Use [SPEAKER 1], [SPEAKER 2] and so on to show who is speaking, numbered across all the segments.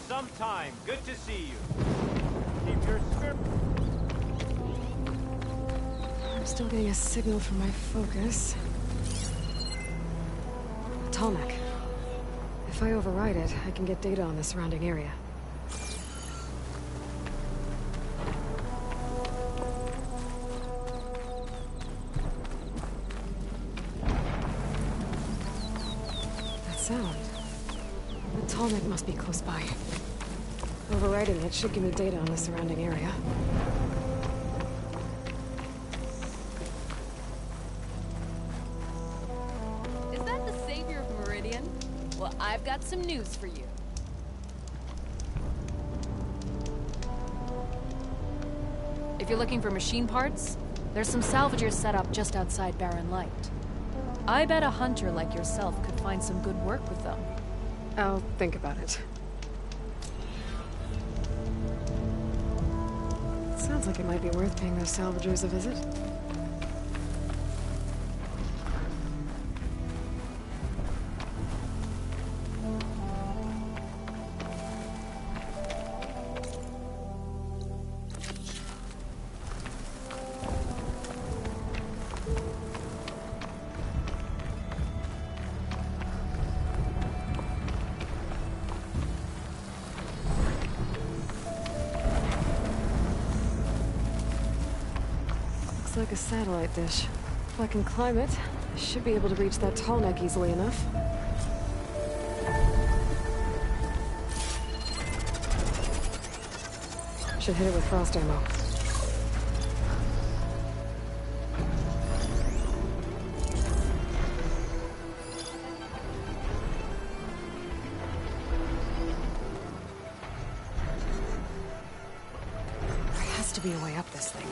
[SPEAKER 1] some time. Good to see you. Keep your spirit.
[SPEAKER 2] I'm still getting a signal from my focus. Tallneck. If I override it, I can get data on the surrounding area. That sound. The Tallneck must be close by. Overriding it should give me data on the surrounding area.
[SPEAKER 3] Is that the savior of Meridian? Well, I've got some news for you. If you're looking for machine parts, there's some salvagers set up just outside Barren Light. I bet a hunter like yourself could find some good work with them.
[SPEAKER 2] I'll think about it. Sounds like it might be worth paying those salvagers a visit. Like a satellite dish. If I can climb it, I should be able to reach that Tallneck easily enough. Should hit it with frost ammo. There has to be a way up this thing.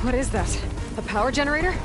[SPEAKER 2] What is that? A power generator?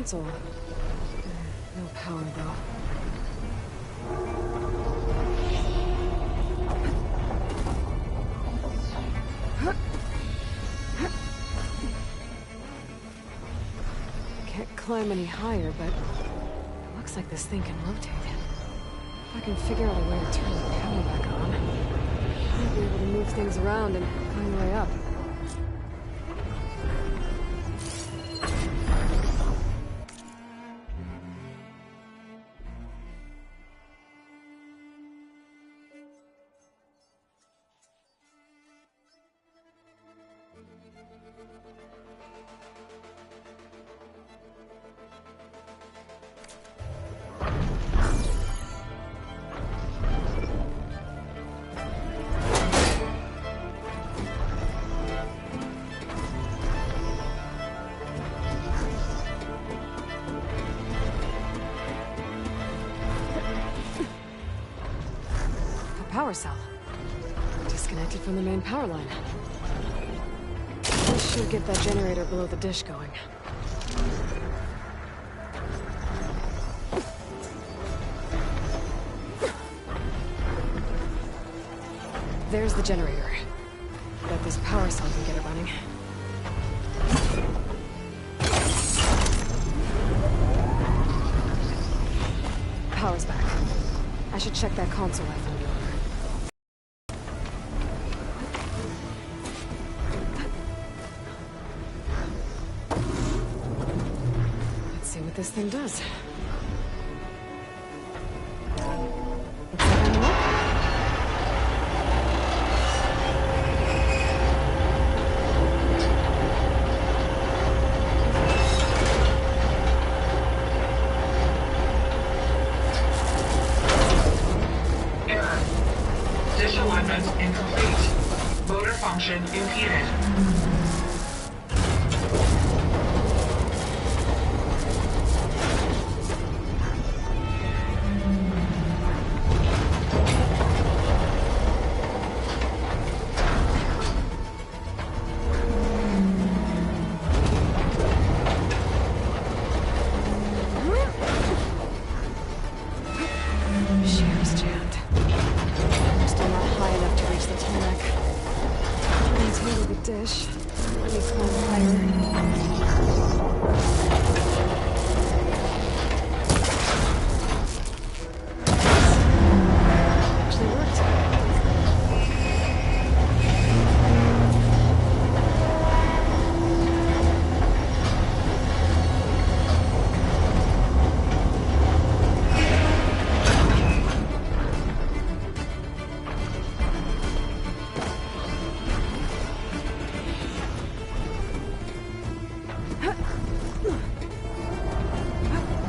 [SPEAKER 2] console. No power, though. Can't climb any higher, but it looks like this thing can rotate. If I can figure out a way to turn the power back on, I might be able to move things around and find a way up. Power cell. Disconnected from the main power line. This should get that generator below the dish going. There's the generator. Bet this power cell can get it running. Power's back. I should check that console I found earlier. Let's see what this thing does. Looks like I'm up.
[SPEAKER 4] Dish alignment incomplete. Motor function impeded.
[SPEAKER 2] Shear's jammed. I'm still not high enough to reach the tarmac. Let's handle the dish. Let me climb higher. Actually worked.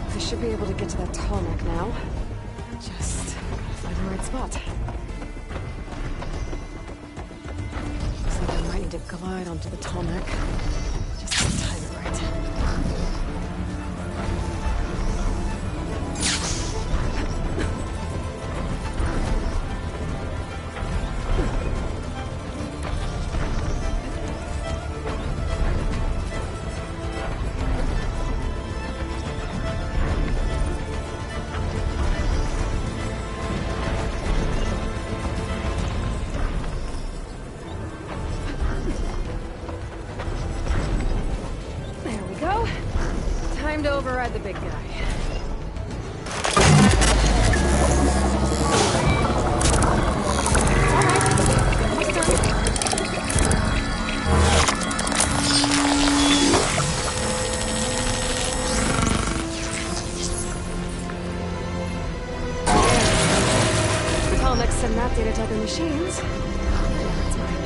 [SPEAKER 2] I should be able to get to that tarmac now. Just gotta find the right spot. Looks like I might need to glide onto the tarmac. Just gotta time it right. There we go. Time to override the big guy. I'll mix some map data to other machines. That's mine.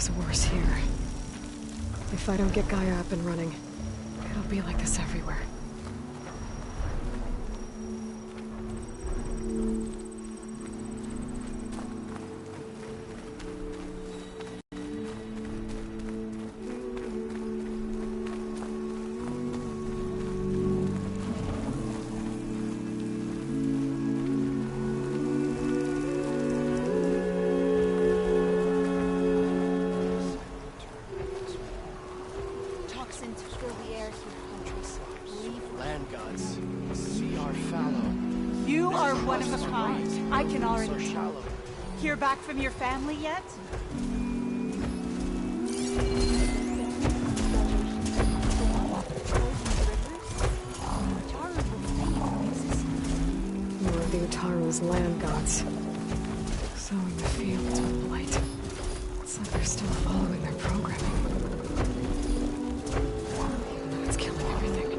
[SPEAKER 2] was worse here. If I don't get Gaia up and running, it'll be like this everywhere.
[SPEAKER 5] Toxins fill the air here, Huntress.
[SPEAKER 6] Land gods, sea are fallow.
[SPEAKER 7] You are one of a kind. I can
[SPEAKER 6] So
[SPEAKER 7] already tell.
[SPEAKER 6] shallow.
[SPEAKER 7] Hear back from your family yet?
[SPEAKER 2] More of the Utaru's land gods. Sowing the fields with blight. It's like they're still following their programming. Even though it's killing everything.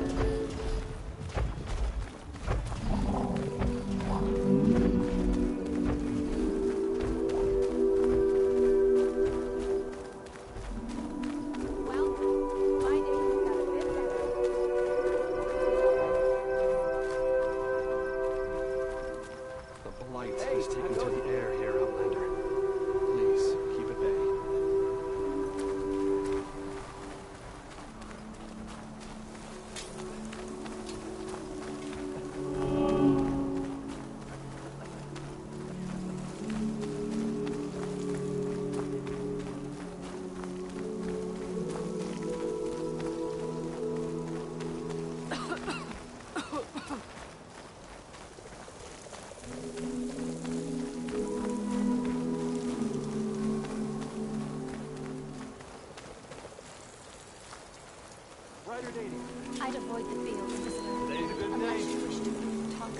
[SPEAKER 5] Well, my day got a bit better.
[SPEAKER 6] The blight is taking to the air here, Outlander. Please, keep at bay.
[SPEAKER 1] Brighter dating.
[SPEAKER 5] I'd avoid the fields, visitor.
[SPEAKER 1] Today's a good
[SPEAKER 5] Unless
[SPEAKER 1] day.
[SPEAKER 5] you wish to talk.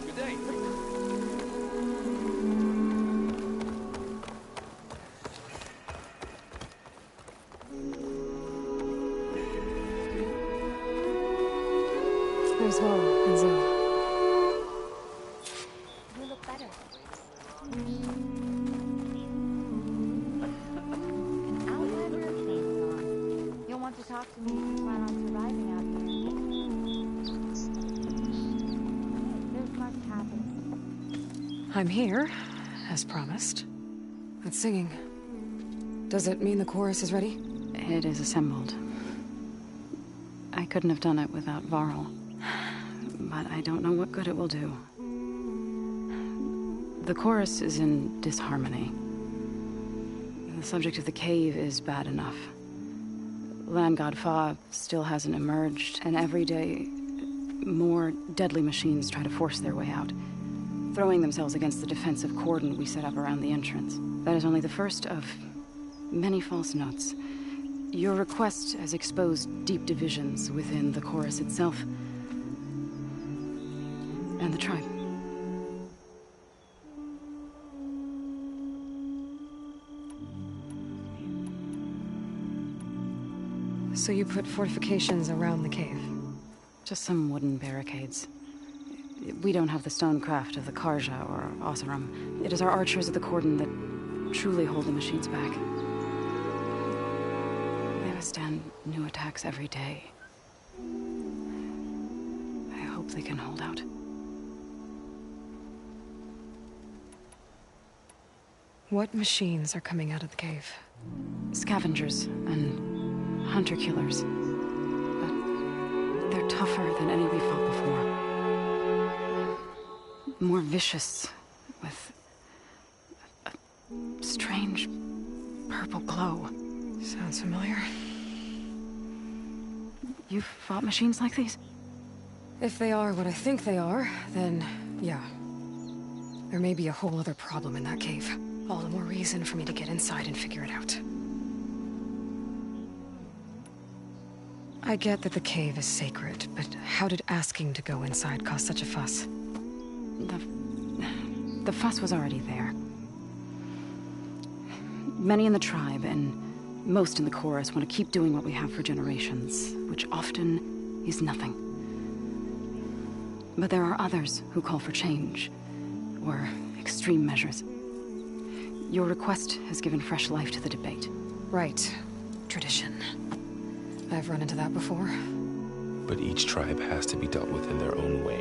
[SPEAKER 1] Good day.
[SPEAKER 2] There's Varl and Zoe.
[SPEAKER 5] You look better. Outlander of Chainsaw. You'll want to talk to me if you plan on surviving out here. There's much happening.
[SPEAKER 2] I'm here, as promised. That singing. Does it mean the chorus is ready?
[SPEAKER 8] It is assembled. I couldn't have done it without Varl. But I don't know what good it will do. The chorus is in disharmony. The subject of the cave is bad enough. Land God Fa still hasn't emerged, and every day, more deadly machines try to force their way out, throwing themselves against the defensive cordon we set up around the entrance. That is only the first of many false notes. Your request has exposed deep divisions within the chorus itself and the tribe.
[SPEAKER 2] So you put fortifications around the cave.
[SPEAKER 8] Just some wooden barricades. We don't have the stonecraft of the Karja or Oseram. It is our archers of the cordon that truly hold the machines back. They withstand new attacks every day. I hope they can hold out.
[SPEAKER 2] What machines are coming out of the cave?
[SPEAKER 8] Scavengers and hunter-killers. But they're tougher than any we fought before. More vicious, with a strange purple glow.
[SPEAKER 2] Sounds familiar.
[SPEAKER 8] You've fought machines like these?
[SPEAKER 2] If they are what I think they are, then yeah. There may be a whole other problem in that cave. All the more reason for me to get inside and figure it out. I get that the cave is sacred, but how did asking to go inside cause such a fuss?
[SPEAKER 8] The fuss was already there. Many in the tribe, and most in the chorus, want to keep doing what we have for generations, which often is nothing. But there are others who call for change, or extreme measures. Your request has given fresh life to the debate.
[SPEAKER 2] Right. Tradition. I've run into that before.
[SPEAKER 9] But each tribe has to be dealt with in their own way.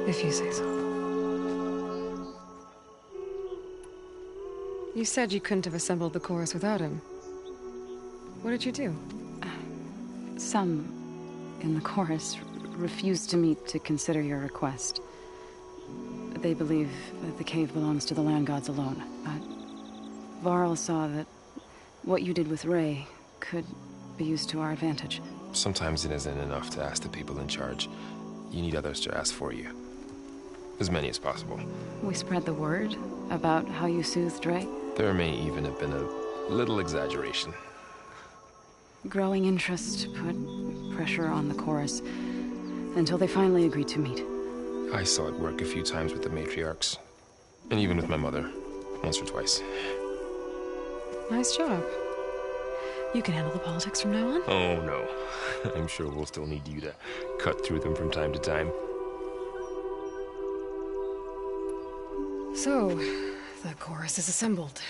[SPEAKER 2] If you say so. You said you couldn't have assembled the chorus without him. What did you do?
[SPEAKER 8] Some in the chorus refused to meet to consider your request. They believe that the cave belongs to the land gods alone, but Varl saw that what you did with Ray could be used to our advantage.
[SPEAKER 9] Sometimes it isn't enough to ask the people in charge. You need others to ask for you. As many as possible.
[SPEAKER 8] We spread the word about how you soothed Ray.
[SPEAKER 9] There may even have been a little exaggeration.
[SPEAKER 8] Growing interest put pressure on the chorus until they finally agreed to meet.
[SPEAKER 9] I saw it work a few times with the matriarchs. And even with my mother. Once or twice.
[SPEAKER 2] Nice job. You can handle the politics from now on?
[SPEAKER 9] Oh, no. I'm sure we'll still need you to cut through them from time to time.
[SPEAKER 2] So, the chorus is assembled.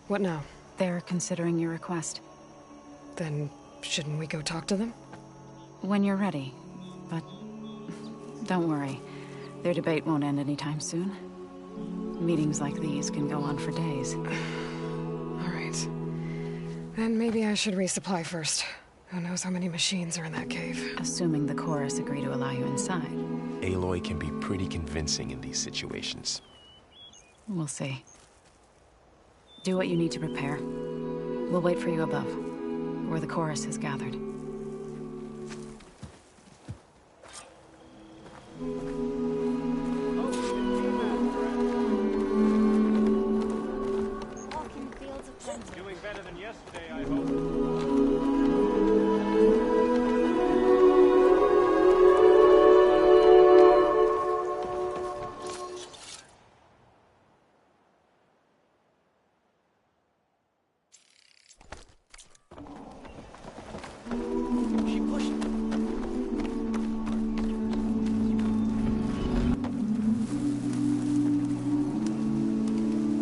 [SPEAKER 2] What now?
[SPEAKER 8] They're considering your request.
[SPEAKER 2] Then, shouldn't we go talk to them?
[SPEAKER 8] When you're ready. But don't worry. Their debate won't end anytime soon. Meetings like these can go on for days.
[SPEAKER 2] All right. Then maybe I should resupply first. Who knows how many machines are in that cave?
[SPEAKER 8] Assuming the chorus agree to allow you inside.
[SPEAKER 9] Aloy can be pretty convincing in these situations.
[SPEAKER 8] We'll see. Do what you need to prepare. We'll wait for you above, where the chorus has gathered.
[SPEAKER 5] Walking fields of plenty.
[SPEAKER 1] Doing better than yesterday, I hope.
[SPEAKER 6] She pushed me.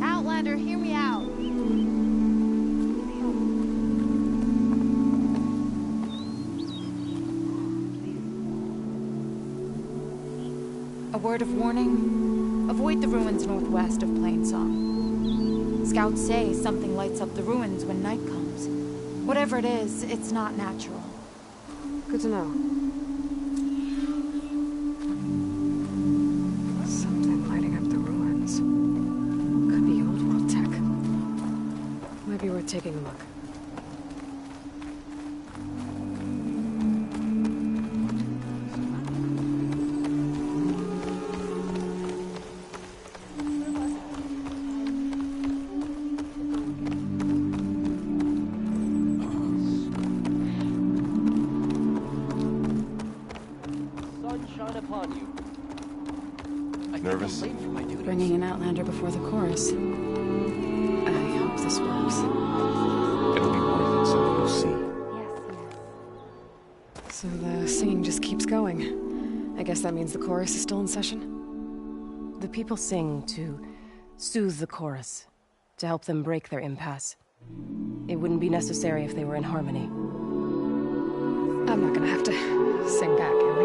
[SPEAKER 5] Outlander, hear me out.
[SPEAKER 10] A word of warning. Avoid the ruins northwest of Plainsong. Scouts say something lights up the ruins when night comes. Whatever it is, it's not natural.
[SPEAKER 2] Good to know. Something lighting up the ruins. Could be old world tech. Might be worth taking a look.
[SPEAKER 6] Sunshine upon you. I
[SPEAKER 9] Nervous?
[SPEAKER 6] think I'm late for my duties.
[SPEAKER 8] Bringing an Outlander before the chorus. I hope this works.
[SPEAKER 9] It'll be worth it, so you'll see.
[SPEAKER 2] So the singing just keeps going. I guess that means the chorus is still in session?
[SPEAKER 11] The people sing to soothe the chorus, to help them break their impasse. It wouldn't be necessary if they were in harmony.
[SPEAKER 2] I'm not gonna have to sing back, am I?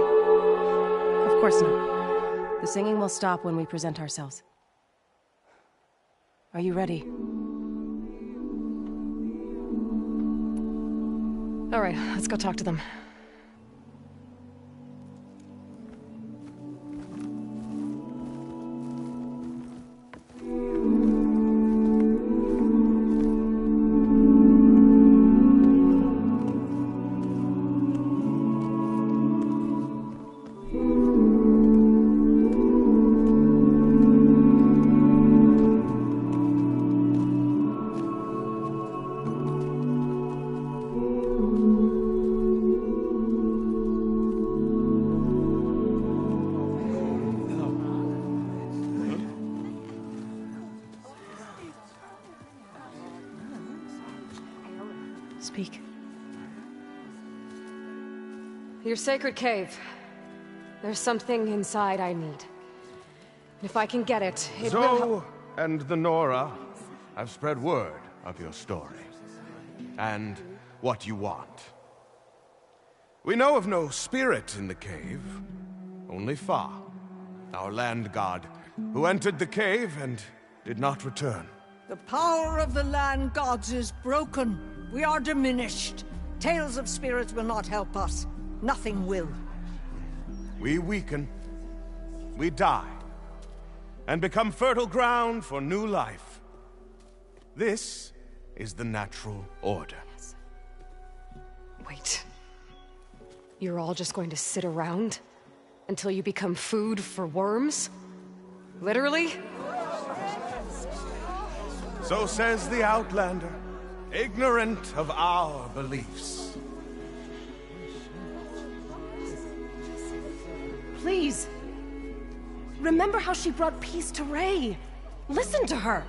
[SPEAKER 11] Of course not. The singing will stop when we present ourselves. Are you ready?
[SPEAKER 2] All right, let's go talk to them.
[SPEAKER 8] Speak.
[SPEAKER 2] Your sacred cave. There's something inside I need. If I can get it, it will
[SPEAKER 12] Zoe and the Nora have spread word of your story. And what you want. We know of no spirit in the cave. Only Fa, our land god, who entered the cave and did not return.
[SPEAKER 13] The power of the land gods is broken. We are diminished. Tales of spirits will not help us. Nothing will.
[SPEAKER 12] We weaken. We die. And become fertile ground for new life. This is the natural order.
[SPEAKER 2] Wait. You're all just going to sit around until you become food for worms? Literally?
[SPEAKER 12] So says the Outlander, ignorant of our beliefs.
[SPEAKER 11] Please. Remember how she brought peace to Ray. Listen to her.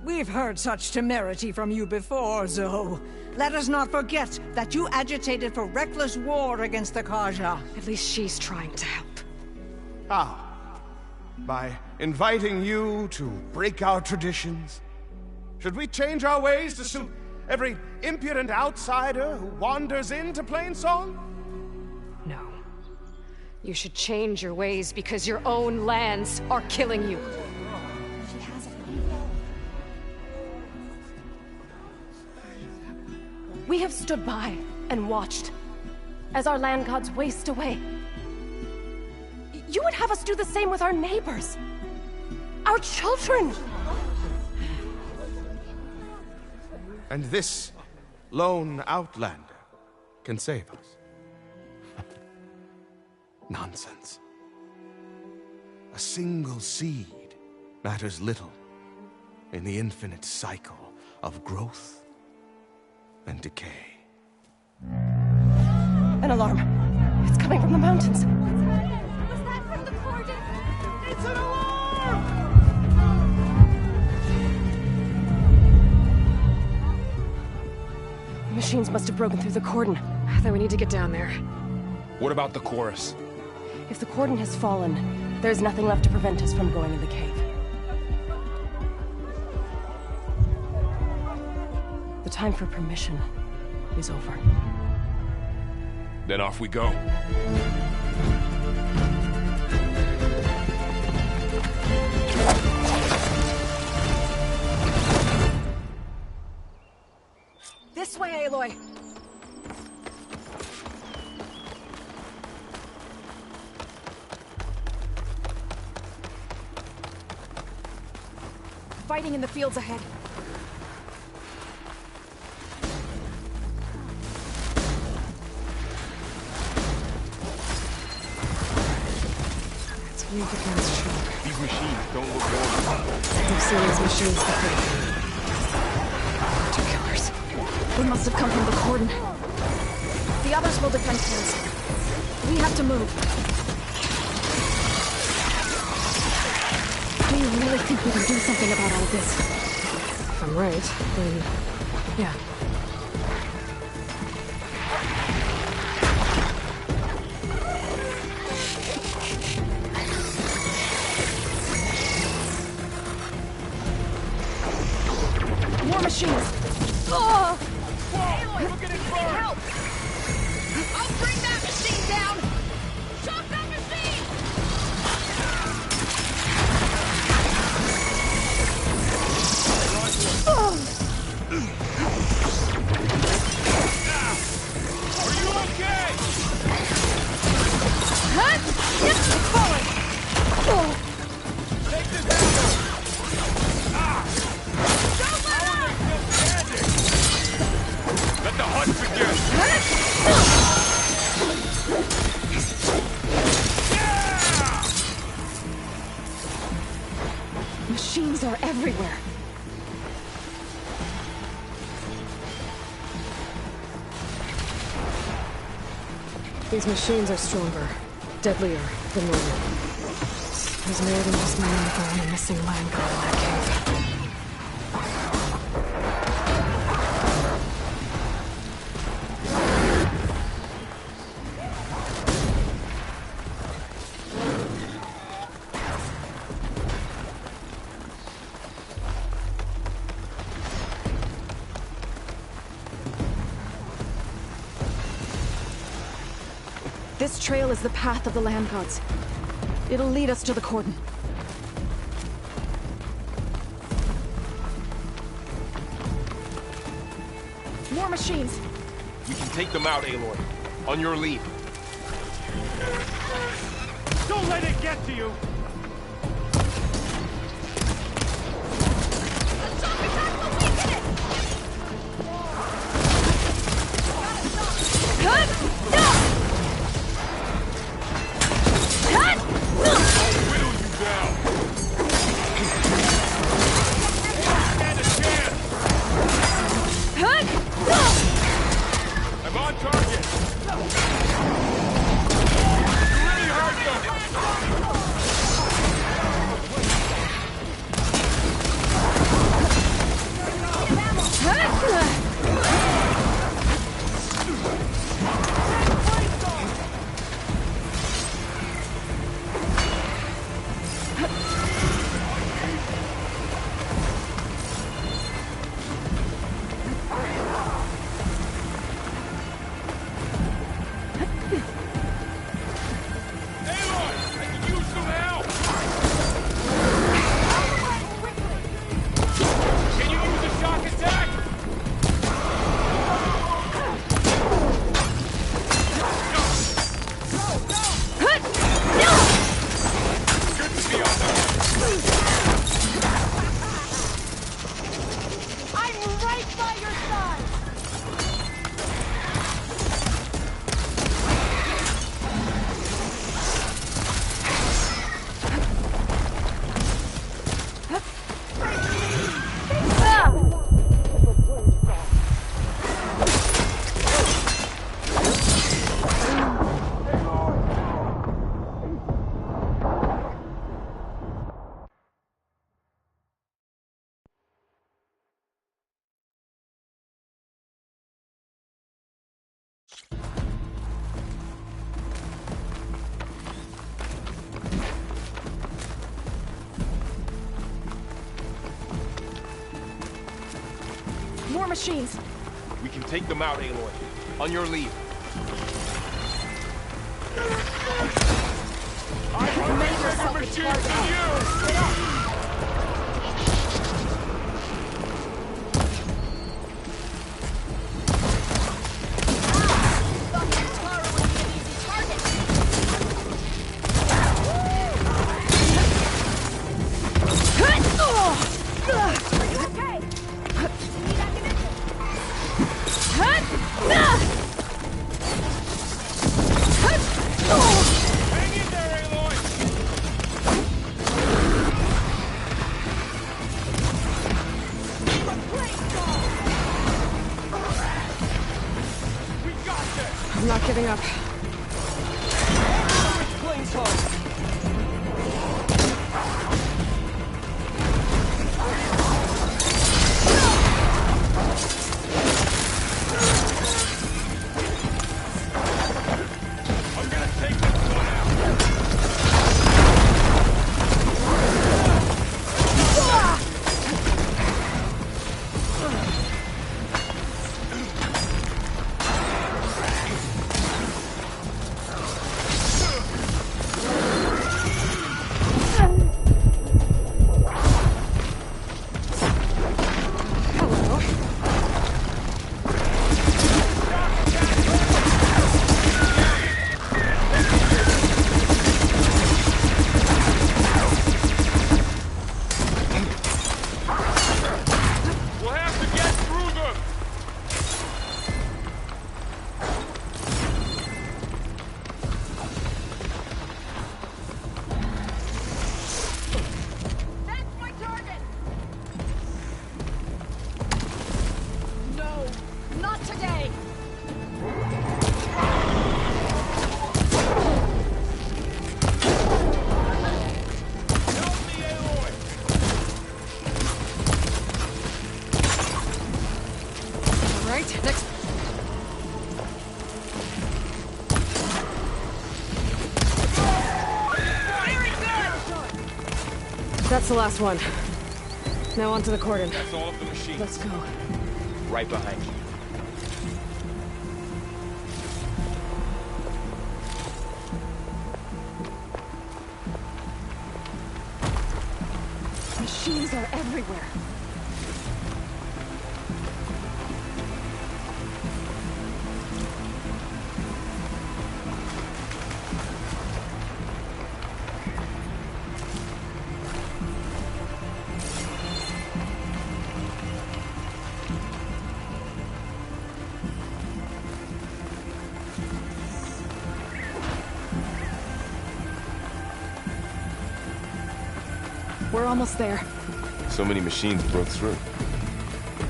[SPEAKER 13] We've heard such temerity from you before, Zoe. Let us not forget that you agitated for reckless war against the Carja.
[SPEAKER 2] At least she's trying to help.
[SPEAKER 12] How? By inviting you to break our traditions? Should we change our ways to suit every impudent outsider who wanders into Plainsong?
[SPEAKER 2] No. You should change your ways because your own lands are killing you.
[SPEAKER 5] She has a
[SPEAKER 11] We have stood by and watched as our land gods waste away. You would have us do the same with our neighbors, our children.
[SPEAKER 12] And this lone outlander can save us. Nonsense. A single seed matters little in the infinite cycle of growth and decay.
[SPEAKER 11] An alarm. It's coming from the mountains.
[SPEAKER 5] Was that from the Cordon?
[SPEAKER 1] It's an alarm!
[SPEAKER 11] Machines must have broken through the cordon.
[SPEAKER 2] Then we need to get down there.
[SPEAKER 9] What about the chorus?
[SPEAKER 11] If the cordon has fallen, there's nothing left to prevent us from going in the cave. The time for permission is over.
[SPEAKER 9] Then off we go.
[SPEAKER 2] This way, Aloy!
[SPEAKER 10] Fighting in the fields ahead.
[SPEAKER 2] It's weak against shock.
[SPEAKER 9] These machines don't look normal.
[SPEAKER 2] I've seen these machines before. Two killers.
[SPEAKER 10] They must have come from the cordon. The others will defend us. We have to move. Do you really think we can do something about all this?
[SPEAKER 2] If I'm right, then... yeah.
[SPEAKER 10] More machines!
[SPEAKER 5] Aloy, look at it burn! Help! I'll bring that machine down! Shock that machine!
[SPEAKER 1] Are you okay?
[SPEAKER 10] Huh? Yep, it's falling! Oh.
[SPEAKER 1] Take this out! Let the hunt begin!
[SPEAKER 10] Machines are everywhere.
[SPEAKER 2] These machines are stronger, deadlier than normal. There's more than just my uncle and a missing land god in that cave. This trail is the path of the land gods. It'll lead us to the cordon. More machines!
[SPEAKER 9] We can take them out, Aloy. On your lead.
[SPEAKER 1] Don't let it get to you!
[SPEAKER 9] I'm on target! You really hurt
[SPEAKER 2] More machines!
[SPEAKER 9] We can take them out, Aloy. On your lead.
[SPEAKER 5] You've made yourself a target.
[SPEAKER 2] I'm not giving up.
[SPEAKER 1] Plane's home.
[SPEAKER 2] That's the last one. Now onto the cordon.
[SPEAKER 9] That's all of the machines.
[SPEAKER 2] Let's go.
[SPEAKER 9] Right behind you.
[SPEAKER 2] are everywhere. We're almost there.
[SPEAKER 9] So many machines broke through.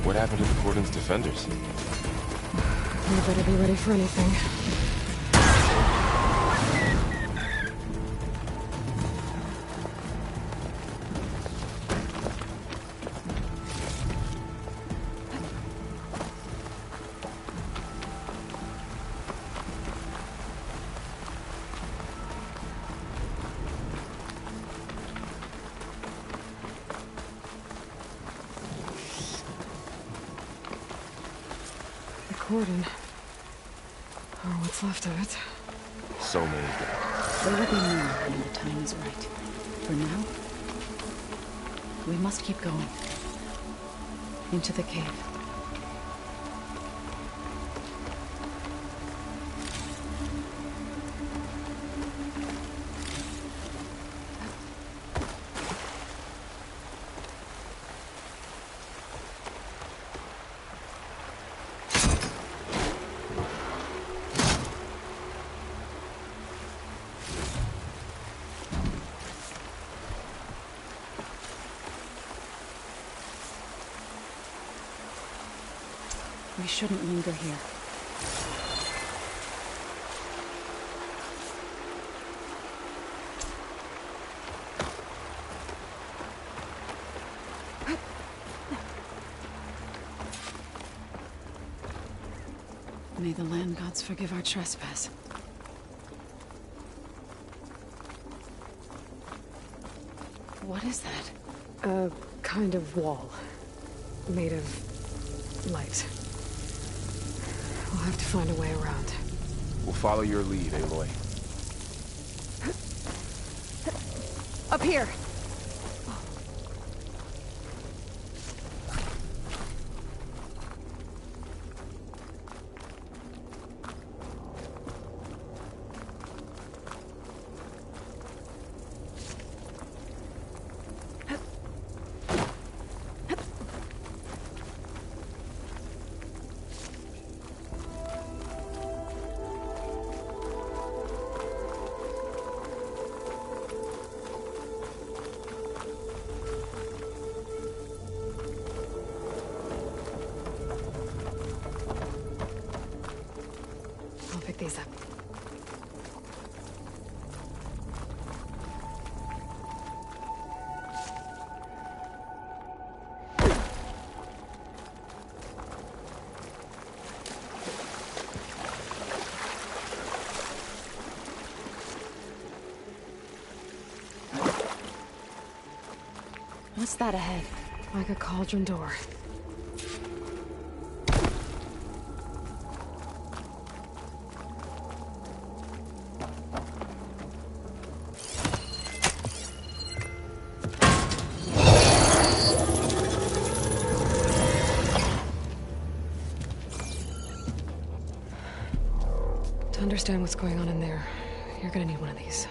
[SPEAKER 9] What happened to the Cordon's defenders?
[SPEAKER 2] We better be ready for anything. Cordon. Or what's left of it.
[SPEAKER 9] So many dead.
[SPEAKER 8] There will be more when the time is right. For now, we must keep going. Into the cave. We shouldn't linger here. May the land gods forgive our trespass. What is that?
[SPEAKER 2] A kind of wall. Made of light. We'll have to find a way around.
[SPEAKER 9] We'll follow your lead, Aloy.
[SPEAKER 2] Up here! Pick these up.
[SPEAKER 8] What's that ahead?
[SPEAKER 2] Like a cauldron door. To understand what's going on in there, you're gonna need one of these.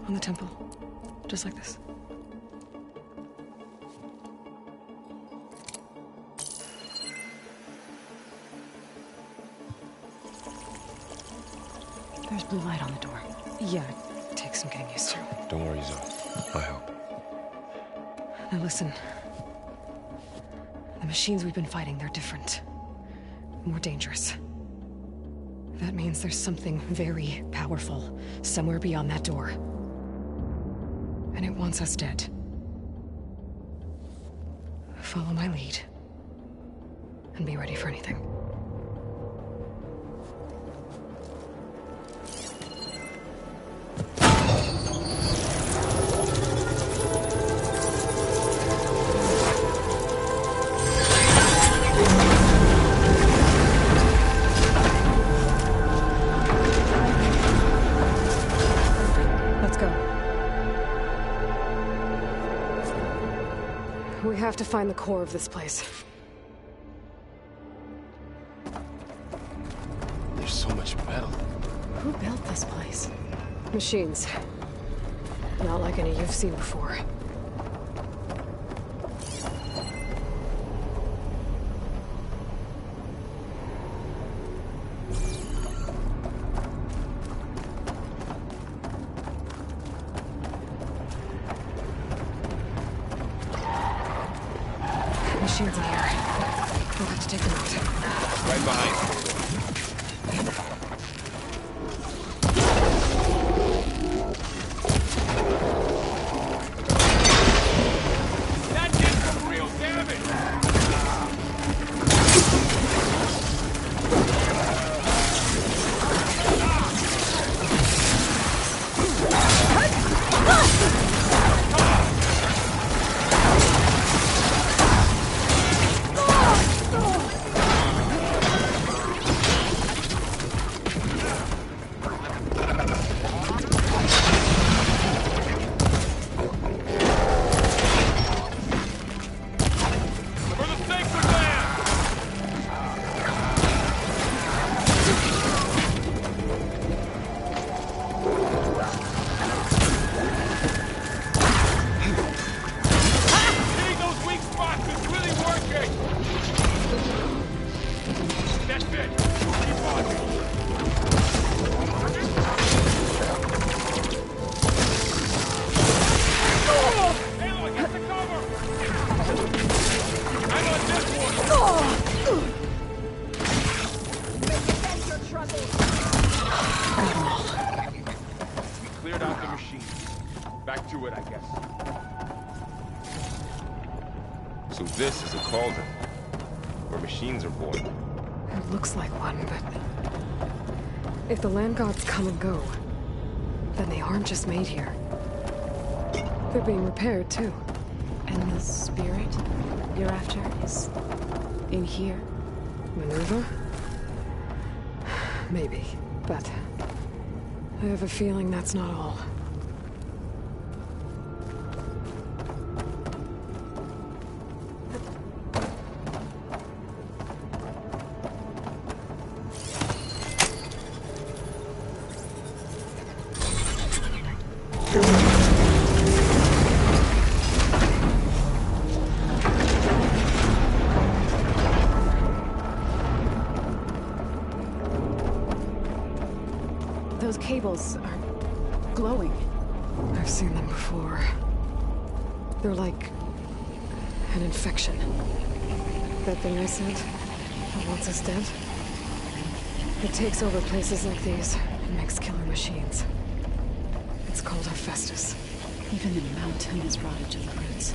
[SPEAKER 2] On the temple. Just like this.
[SPEAKER 8] There's blue light on the door.
[SPEAKER 2] Yeah, it takes some getting used to.
[SPEAKER 9] Don't worry, Zoe. I'll help.
[SPEAKER 2] Now listen. The machines we've been fighting, they're different. More dangerous. That means there's something very powerful somewhere beyond that door. And it wants us dead. Follow my lead. And be ready for anything. We have to find the core of this place.
[SPEAKER 9] There's so much metal.
[SPEAKER 10] Who built this place?
[SPEAKER 2] Machines. Not like any you've seen before. Machines in here. We'll have to take them out.
[SPEAKER 9] Right behind you. So this is a cauldron, where machines are born.
[SPEAKER 2] It looks like one, but... if the land gods come and go, then they aren't just made here. They're being repaired, too.
[SPEAKER 8] And the spirit you're after is in here?
[SPEAKER 2] Minerva? Maybe, but... I have a feeling that's not all.
[SPEAKER 8] Those cables are glowing.
[SPEAKER 2] I've seen them before. They're like... an infection. That thing I said, that wants us dead? It takes over places like these and makes killer machines. It's called Hephaestus.
[SPEAKER 8] Even the mountain is rotted to the roots.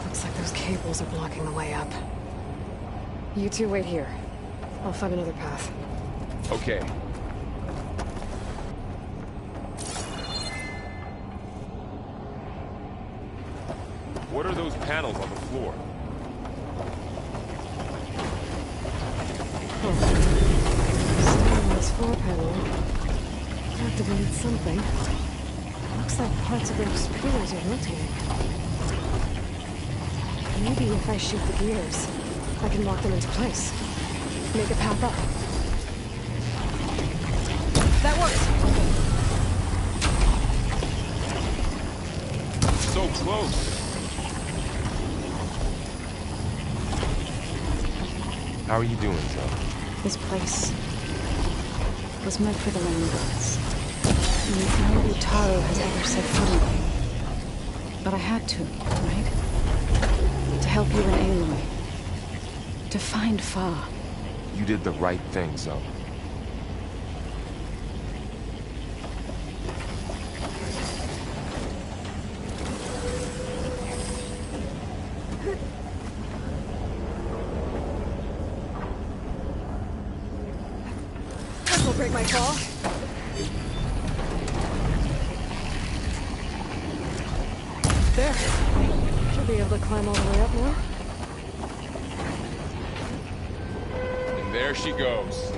[SPEAKER 2] Looks like those cables are blocking the way up. You two wait here. I'll find another path.
[SPEAKER 9] Okay. What are those panels on the floor?
[SPEAKER 2] This floor panel activated something. Looks like parts of those pillars are rotating. Maybe if I shoot the gears, I can lock them into place. Make a path up. That works!
[SPEAKER 9] So close! How are you doing, Zoe?
[SPEAKER 8] This place was meant for the land gods. And no Utaro has ever set foot in it. But I had to, right? To help you and Aloy. To find Fa.
[SPEAKER 9] You did the right thing, Zoe.
[SPEAKER 2] This'll break my fall. There. be able to climb all the way up now.
[SPEAKER 9] And there she goes.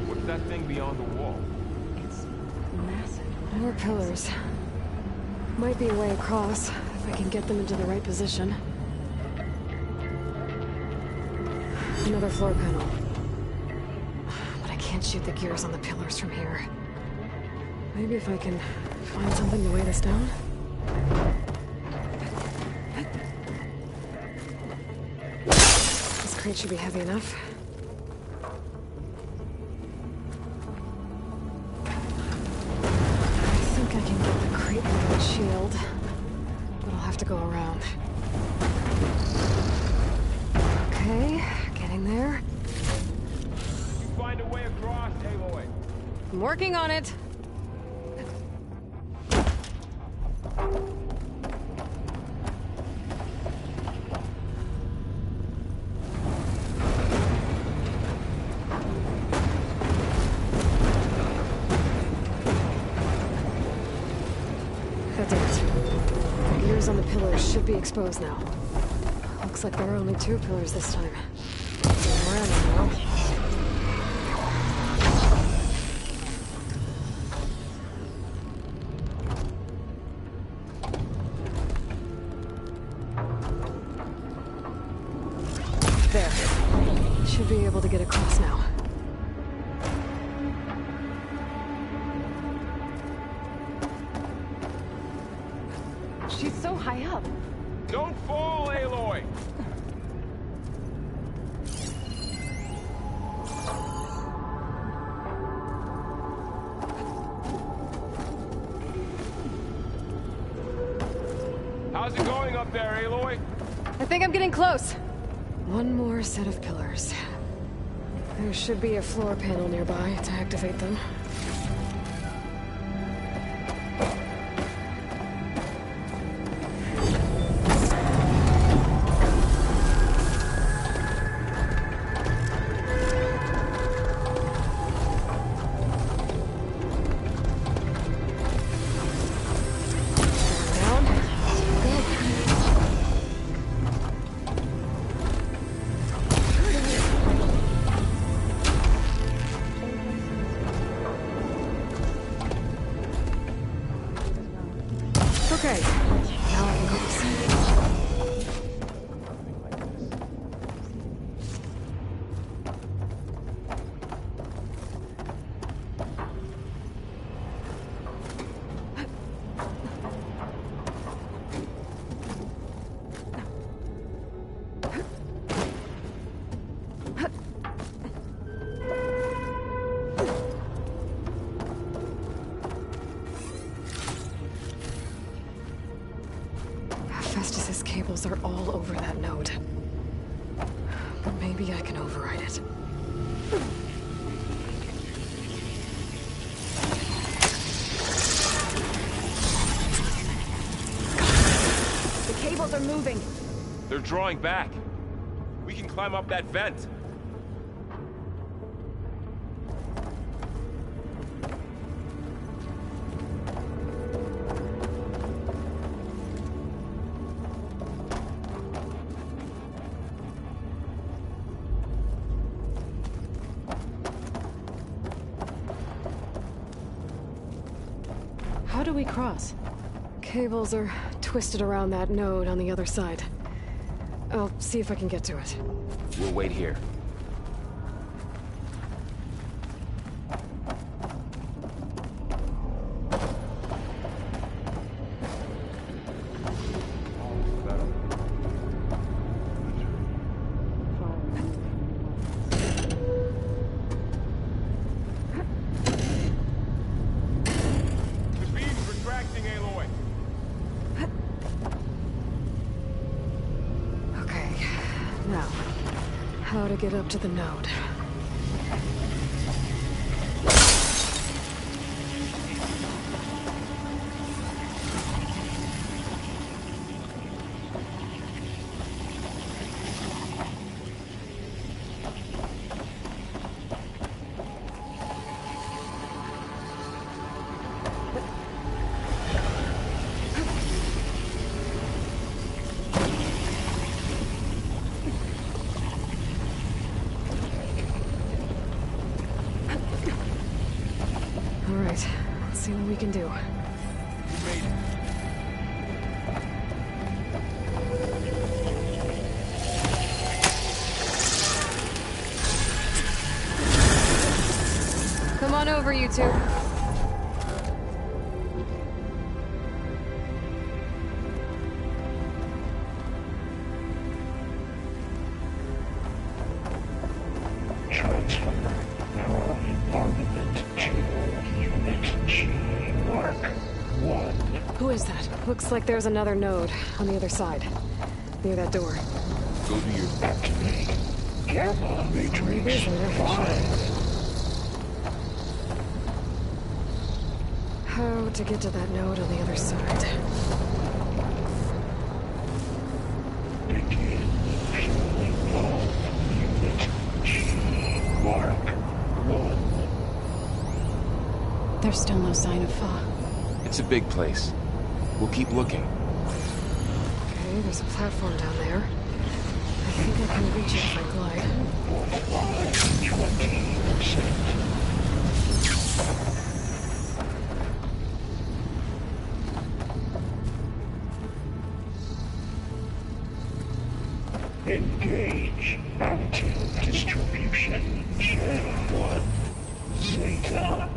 [SPEAKER 1] What's that thing beyond the wall?
[SPEAKER 8] It's massive.
[SPEAKER 2] More pillars. Might be a way across, if I can get them into the right position. Another floor panel. But I can't shoot the gears on the pillars from here. Maybe if I can find something to weigh this down? This crate should be heavy enough. I think I can get the crate with that shield, but I'll have to go around. Okay, getting there.
[SPEAKER 1] You find a way across, Aloy.
[SPEAKER 2] I'm working on it. That did it. The gears on the pillars should be exposed now. Looks like there are only 2 pillars this time. More ammo now. There. Should be able to get across now.
[SPEAKER 11] She's so high up.
[SPEAKER 1] Don't fall, Aloy! How's it going up there, Aloy?
[SPEAKER 2] I think I'm getting close. One more set of pillars. There should be a floor panel nearby to activate them. Okay, now I can cross. Festus's cables are all over that node. But maybe I can override it.
[SPEAKER 11] The cables are moving.
[SPEAKER 1] They're drawing back. We can climb up that vent.
[SPEAKER 2] How do we cross? Cables are twisted around that node on the other side. I'll see if I can get to it.
[SPEAKER 9] We'll wait here.
[SPEAKER 1] The beam's retracting, Aloy.
[SPEAKER 2] Okay, now, how to get up to the node. see what we can do.
[SPEAKER 1] You made it.
[SPEAKER 2] Come on over, you two. Who is that? Looks like there's another node on the other side, near that door.
[SPEAKER 1] Go do your
[SPEAKER 14] Activate Gamma Matrix 5.
[SPEAKER 2] How to get to that node on the other side?
[SPEAKER 14] Begin fueling all unit G Mark 1.
[SPEAKER 8] There's still no sign of Fa.
[SPEAKER 9] It's a big place. We'll keep looking.
[SPEAKER 2] Okay, there's a platform down there. I think I can reach it if I glide.
[SPEAKER 14] 20%. Engage until distribution. Channel 1. Zeta.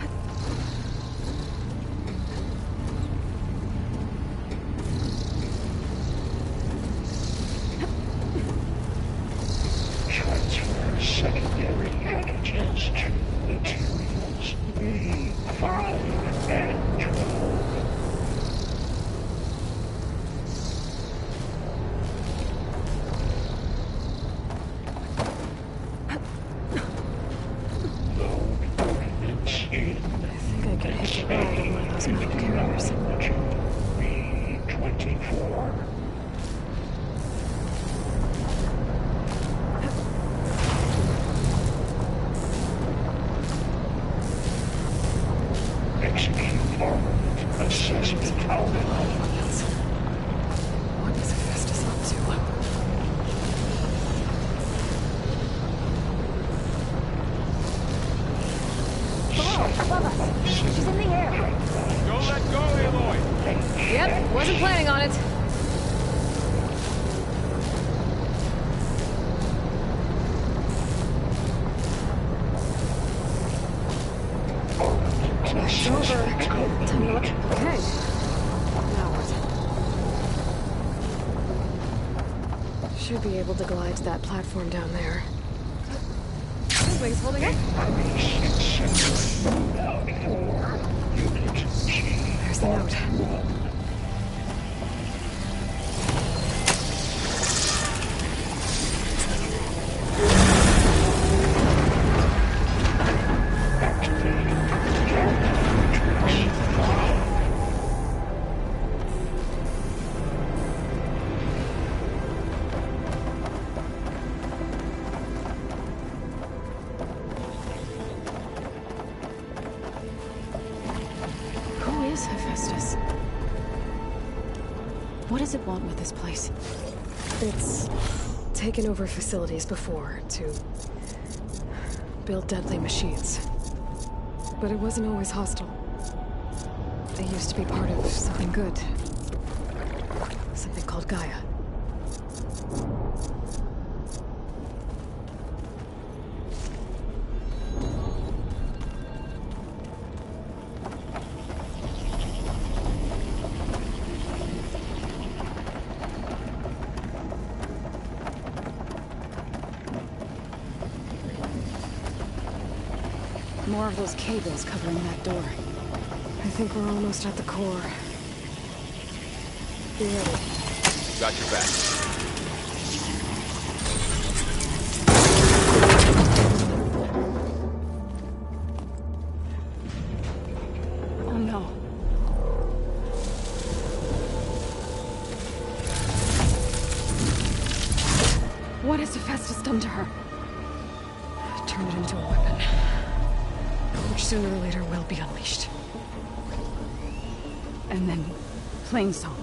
[SPEAKER 14] Transfer secondary packages to materials B5 and 12. B24. Execute armament assessment outline.
[SPEAKER 2] What is Hephaestus up to?
[SPEAKER 11] Above us. She's in the air.
[SPEAKER 1] Don't let go, Aloy!
[SPEAKER 2] Yep, wasn't planning on it. It's over. Time to look. Okay. Now what? Should be able to glide to that platform down there. Wings holding it. There's the note.
[SPEAKER 8] Hephaestus. What does it want with this place?
[SPEAKER 2] It's taken over facilities before to build deadly machines. But it wasn't always hostile. It used to be part of something good. Something called Gaia.
[SPEAKER 8] More of those cables covering that door.
[SPEAKER 2] I think we're almost at the core. Be ready.
[SPEAKER 9] Got your back.
[SPEAKER 8] Oh no. What has Hephaestus done to her?
[SPEAKER 2] Turned it into a weapon. Which sooner or later will be unleashed.
[SPEAKER 8] And then, Plainsong.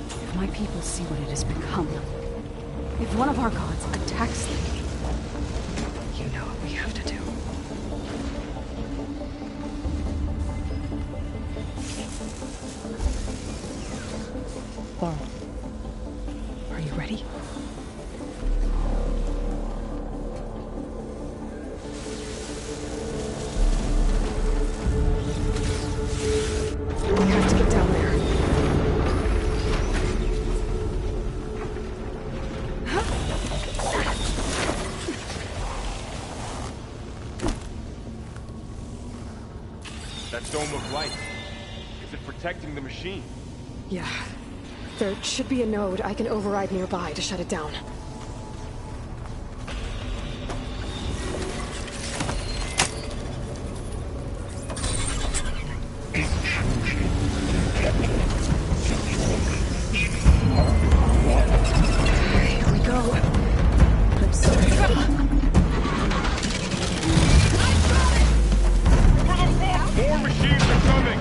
[SPEAKER 8] If my people see what it has become, if one of our gods attacks them,
[SPEAKER 2] you know what we have to do. Ready? We have to get down there.
[SPEAKER 1] That dome of light. Is it protecting the machine?
[SPEAKER 2] Yeah. There should be a node I can override nearby to shut it down. Here we go. I'm sorry.
[SPEAKER 1] More machines are coming!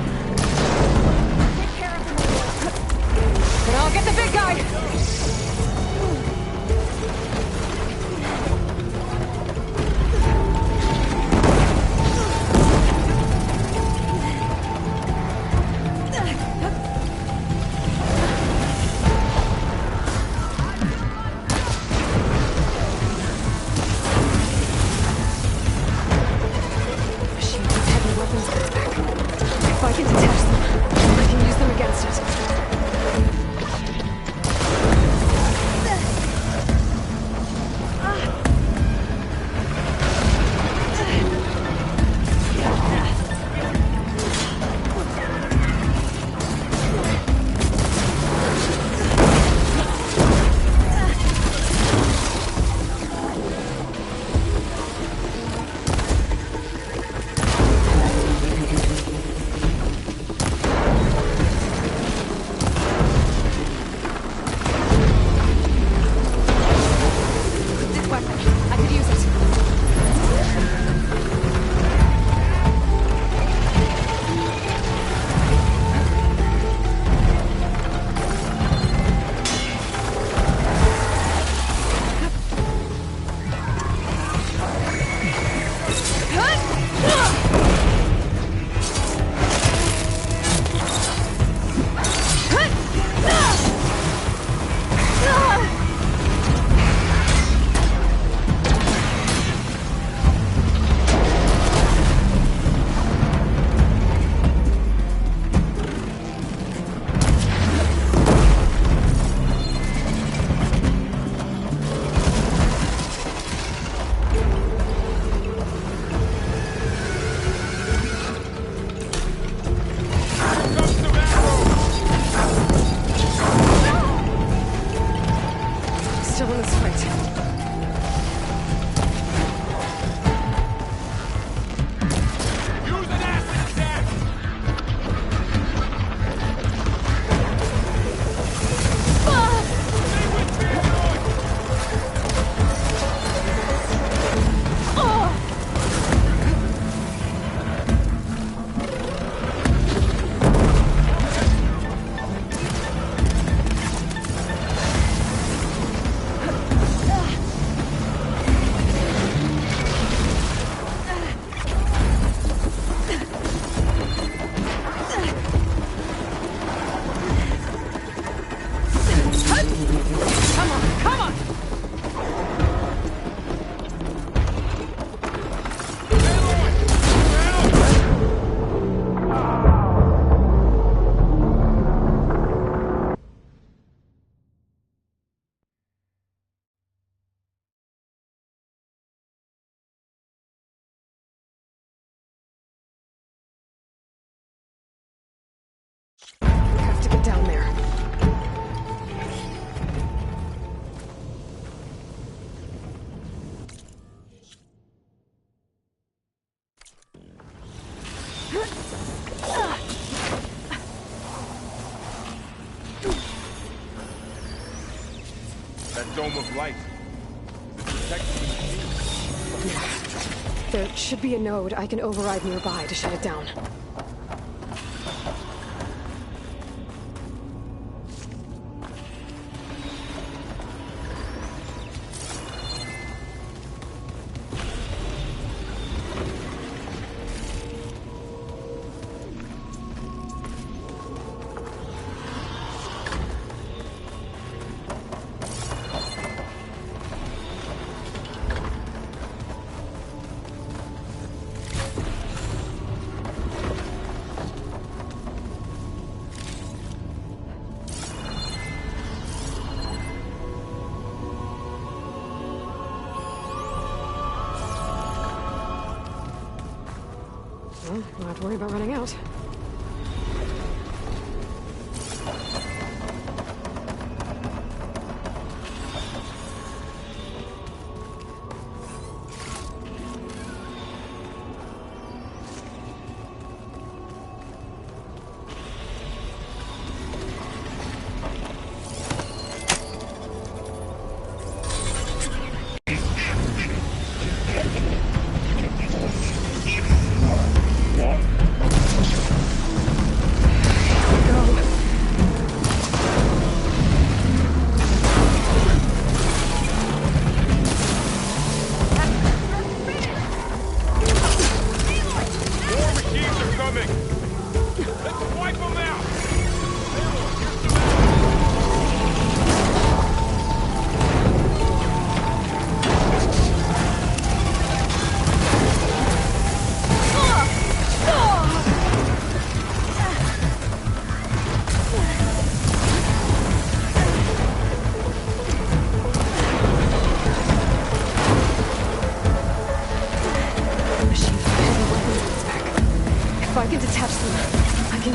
[SPEAKER 2] And I'll get the big guy! Machines with heavy weapons back. If I can detach them, I can use them against it. This weapon, I could use it. Still in this fight.
[SPEAKER 1] Use an acid attack!
[SPEAKER 2] Come on! We have to get down there.
[SPEAKER 1] That dome of light. Is it protecting the machine?
[SPEAKER 2] Yeah. There should be a node I can override nearby to shut it down. Well, don't have to worry about running out.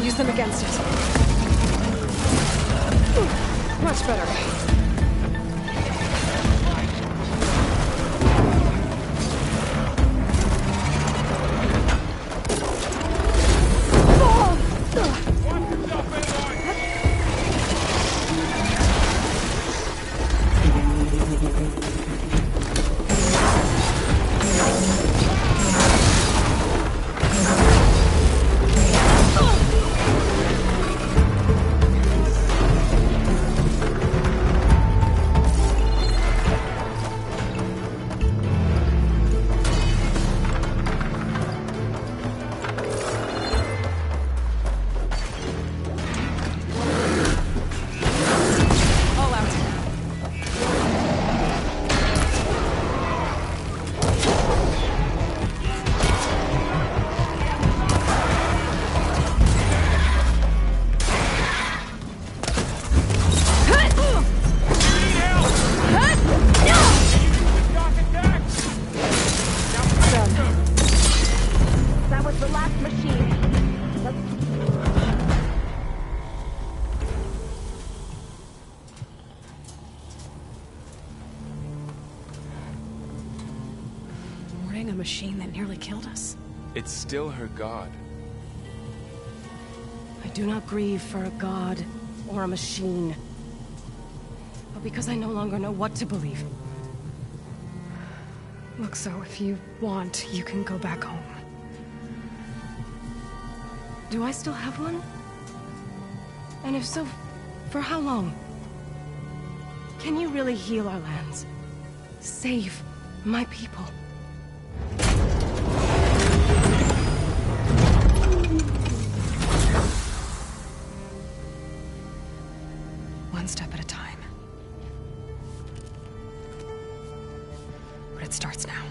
[SPEAKER 2] Use them against it. Much better. A machine that nearly killed us.
[SPEAKER 9] It's still her god.
[SPEAKER 11] I do not grieve for a god or a machine, but because I no longer know what to believe.
[SPEAKER 2] Look, so if you want, you can go back home.
[SPEAKER 11] Do I still have one? And if so, for how long? Can you really heal our lands? Save my people?
[SPEAKER 2] One step at a time. But it starts now.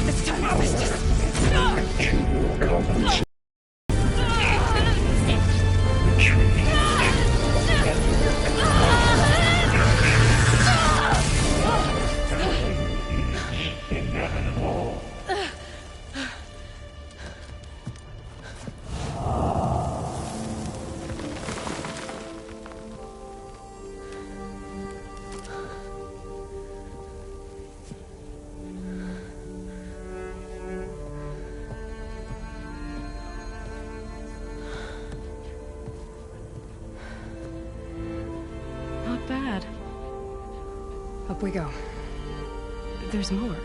[SPEAKER 14] This time I missed it.
[SPEAKER 11] Bad.
[SPEAKER 2] Up we go.
[SPEAKER 11] There's more.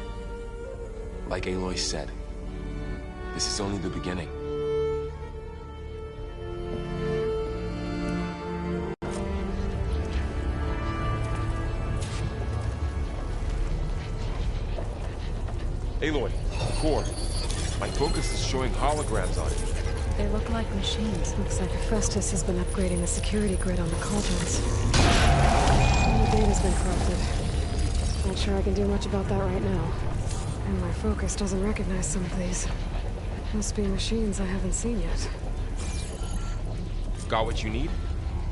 [SPEAKER 9] Like Aloy said, this is only the beginning.
[SPEAKER 1] Aloy, core. My focus is showing holograms on it.
[SPEAKER 2] They look like machines. Looks like Hephaestus has been upgrading the security grid on the cauldrons. And the data's been corrupted. Not sure I can do much about that right now. And my focus doesn't recognize some of these. Must be machines I haven't seen yet.
[SPEAKER 1] Got what you need?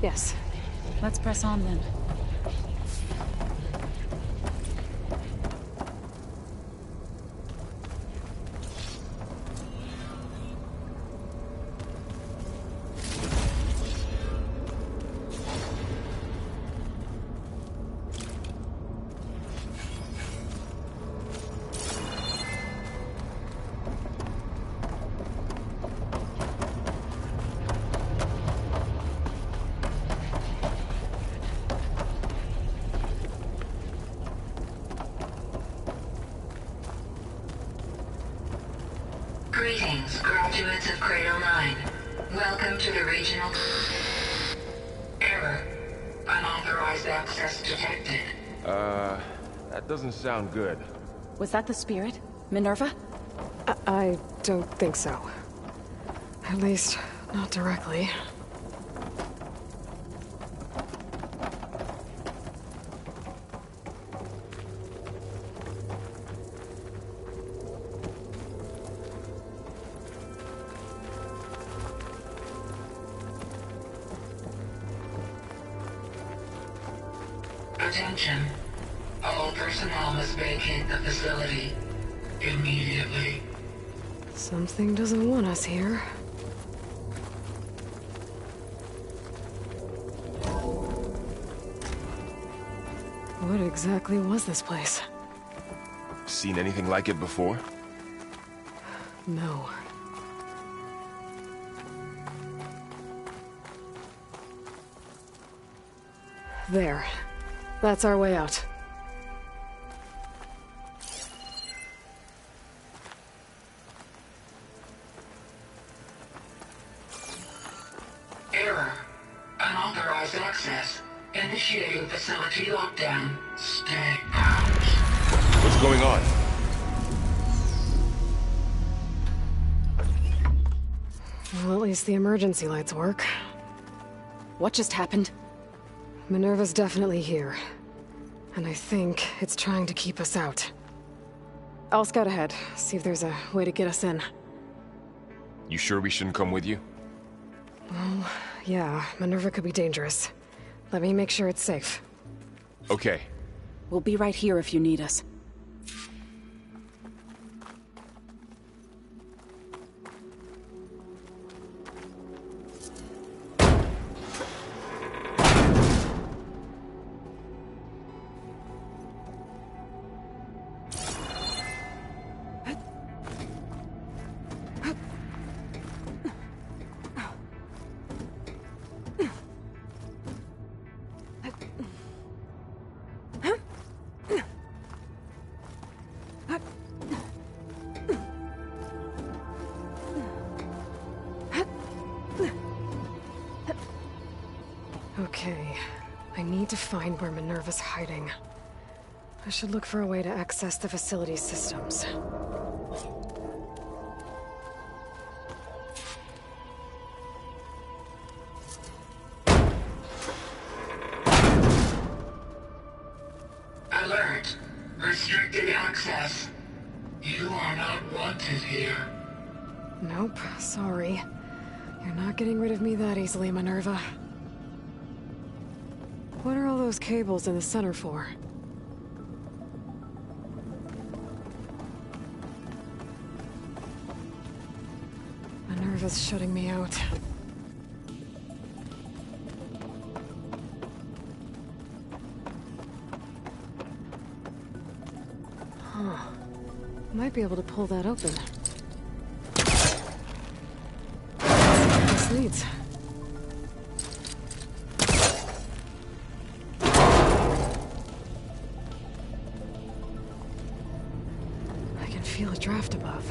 [SPEAKER 2] Yes.
[SPEAKER 10] Let's press on then.
[SPEAKER 15] Greetings, graduates of Cradle 9. Welcome to the regional... Error. Unauthorized access detected.
[SPEAKER 1] That doesn't sound good.
[SPEAKER 10] Was that the spirit? Minerva?
[SPEAKER 2] I don't think so. At least, not directly.
[SPEAKER 15] Attention. All personnel must vacate the facility immediately.
[SPEAKER 2] Something doesn't want us here. What exactly was this place?
[SPEAKER 1] Seen anything like it before?
[SPEAKER 2] No. There. That's our way out.
[SPEAKER 15] Error. Unauthorized access. Initiating facility lockdown. Stay out.
[SPEAKER 1] What's going on?
[SPEAKER 2] Well, at least the emergency lights work.
[SPEAKER 10] What just happened?
[SPEAKER 2] Minerva's definitely here. And I think it's trying to keep us out. I'll scout ahead, see if there's a way to get us in.
[SPEAKER 1] You sure we shouldn't come with you?
[SPEAKER 2] Well, yeah, Minerva could be dangerous. Let me make sure it's safe.
[SPEAKER 1] Okay.
[SPEAKER 10] We'll be right here if you need us.
[SPEAKER 2] Okay, I need to find where Minerva's hiding. I should look for a way to access the facility's systems.
[SPEAKER 15] Alert. Restricted access. You are not wanted here.
[SPEAKER 2] Nope, sorry. You're not getting rid of me that easily, Minerva. What are all those cables in the center for? Minerva's shutting me out. Huh. Might be able to pull that open. This leads. Feel a draft above.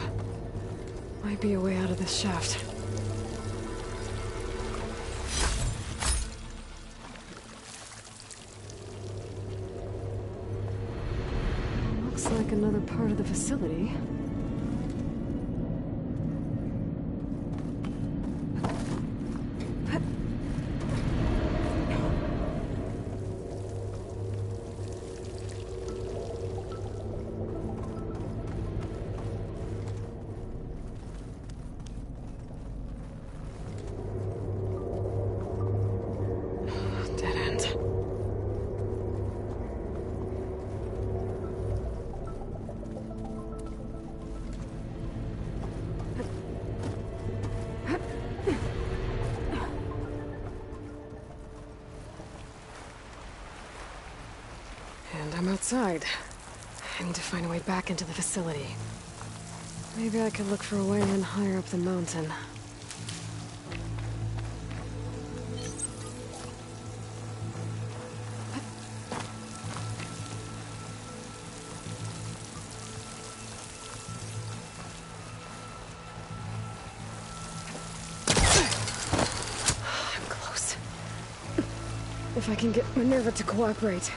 [SPEAKER 2] Might be a way out of this shaft. Looks like another part of the facility. And I'm outside. I need to find a way back into the facility. Maybe I could look for a way in higher up the mountain. I'm close. If I can get Minerva to cooperate,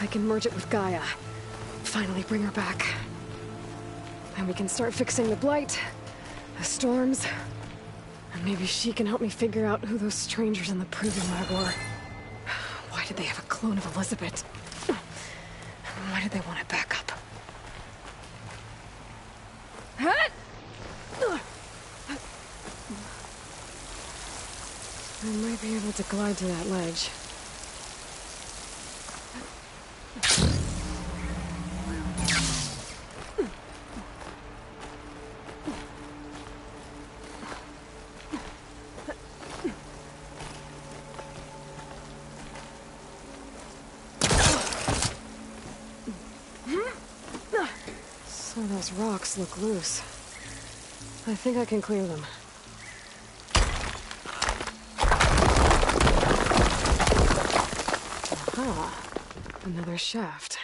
[SPEAKER 2] I can merge it with Gaia. Finally bring her back. And we can start fixing the Blight, the storms, and maybe she can help me figure out who those strangers in the proving lab were. Why did they have a clone of Elizabeth? Why did they want it back up? I might be able to glide to that ledge. So those rocks look loose. I think I can clear them. Aha, another shaft.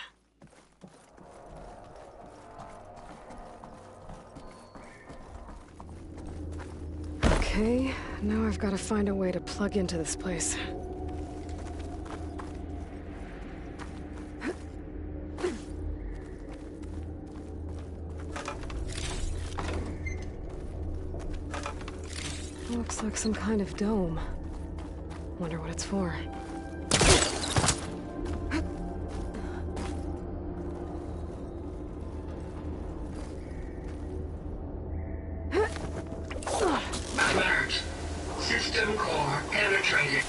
[SPEAKER 2] Okay, now I've got to find a way to plug into this place. Looks like some kind of dome. Wonder what it's for.
[SPEAKER 15] Alert. System core penetrated.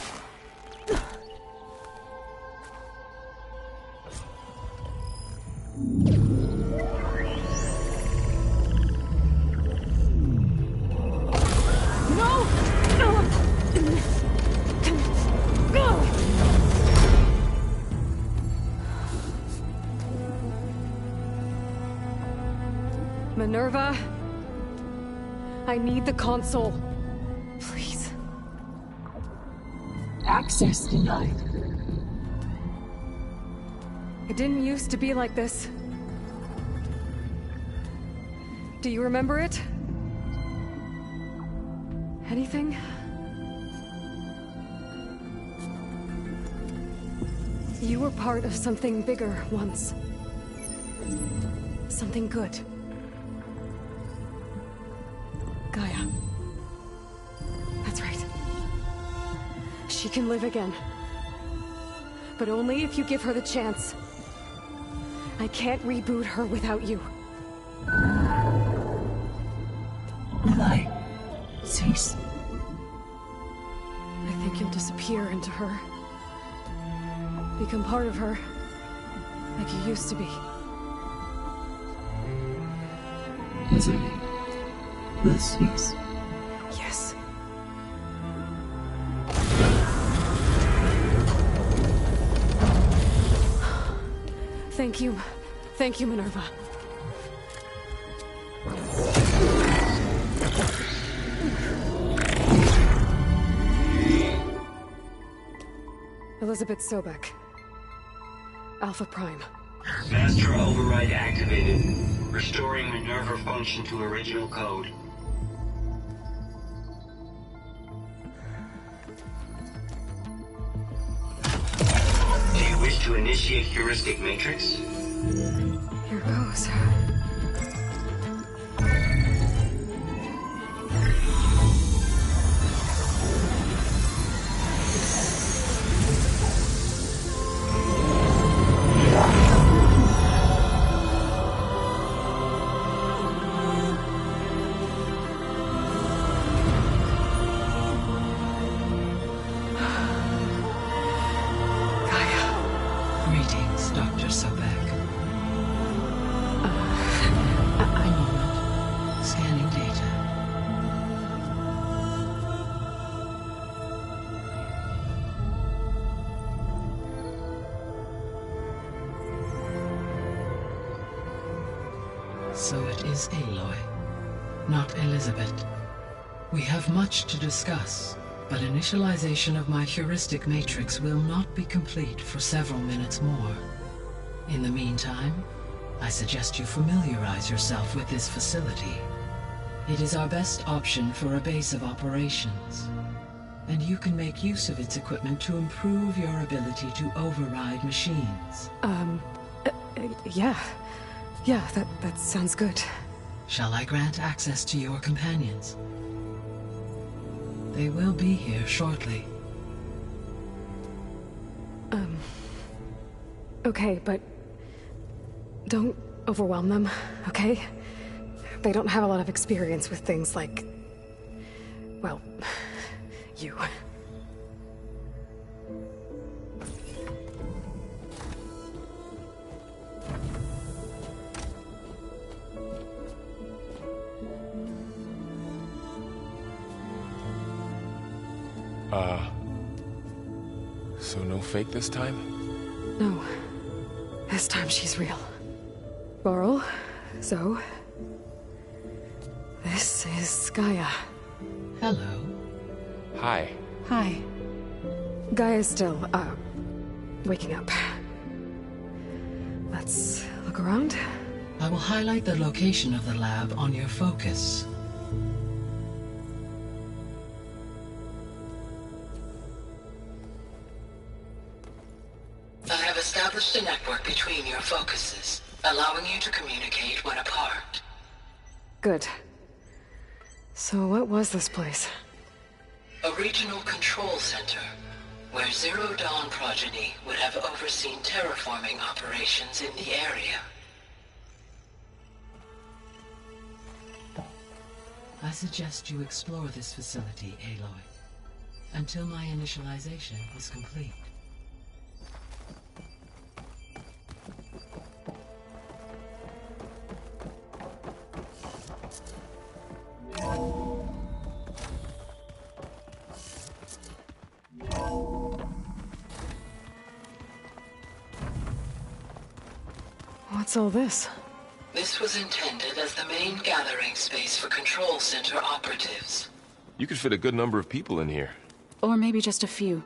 [SPEAKER 2] Minerva, I need the console. Please.
[SPEAKER 4] Access denied.
[SPEAKER 2] It didn't used to be like this. Do you remember it? Anything? You were part of something bigger once. Something good. Gaia. That's right. She can live again. But only if you give her the chance. I can't reboot her without you.
[SPEAKER 4] Light. Cease.
[SPEAKER 2] I think you'll disappear into her. Become part of her. Like you used to be.
[SPEAKER 4] Misery will cease.
[SPEAKER 2] Yes. Thank you. Thank you, Minerva. Elizabeth Sobek. Alpha Prime.
[SPEAKER 16] Master override activated. Restoring Minerva function to original code. Do you wish to initiate heuristic matrix?
[SPEAKER 2] Here goes.
[SPEAKER 4] Greetings, Dr. Sobek. A moment. Scanning data.
[SPEAKER 17] So it is Aloy, not Elizabeth. We have much to discuss, but initialization of my heuristic matrix will not be complete for several minutes more. In the meantime, I suggest you familiarize yourself with this facility. It is our best option for a base of operations, and you can make use of its equipment to improve your ability to override machines.
[SPEAKER 2] Yeah. Yeah, that sounds good.
[SPEAKER 17] Shall I grant access to your companions? They will be here shortly.
[SPEAKER 2] Okay, but don't overwhelm them, okay? They don't have a lot of experience with things like, well, you.
[SPEAKER 9] So no fake this time?
[SPEAKER 2] No. This time she's real. Varl, Zoe. This is Gaia.
[SPEAKER 17] Hello.
[SPEAKER 9] Hi.
[SPEAKER 2] Hi. Gaia's still, waking up. Let's look around.
[SPEAKER 17] I will highlight the location of the lab on your focus. I have established a network between your focuses, allowing you to communicate when apart.
[SPEAKER 2] Good. So what was this place?
[SPEAKER 17] A regional control center, where Zero Dawn progeny would have overseen terraforming operations in the area. I suggest you explore this facility, Aloy, until my initialization is complete.
[SPEAKER 2] What's all this?
[SPEAKER 17] This was intended as the main gathering space for Control Center operatives.
[SPEAKER 9] You could fit a good number of people in here.
[SPEAKER 8] Or maybe just a few.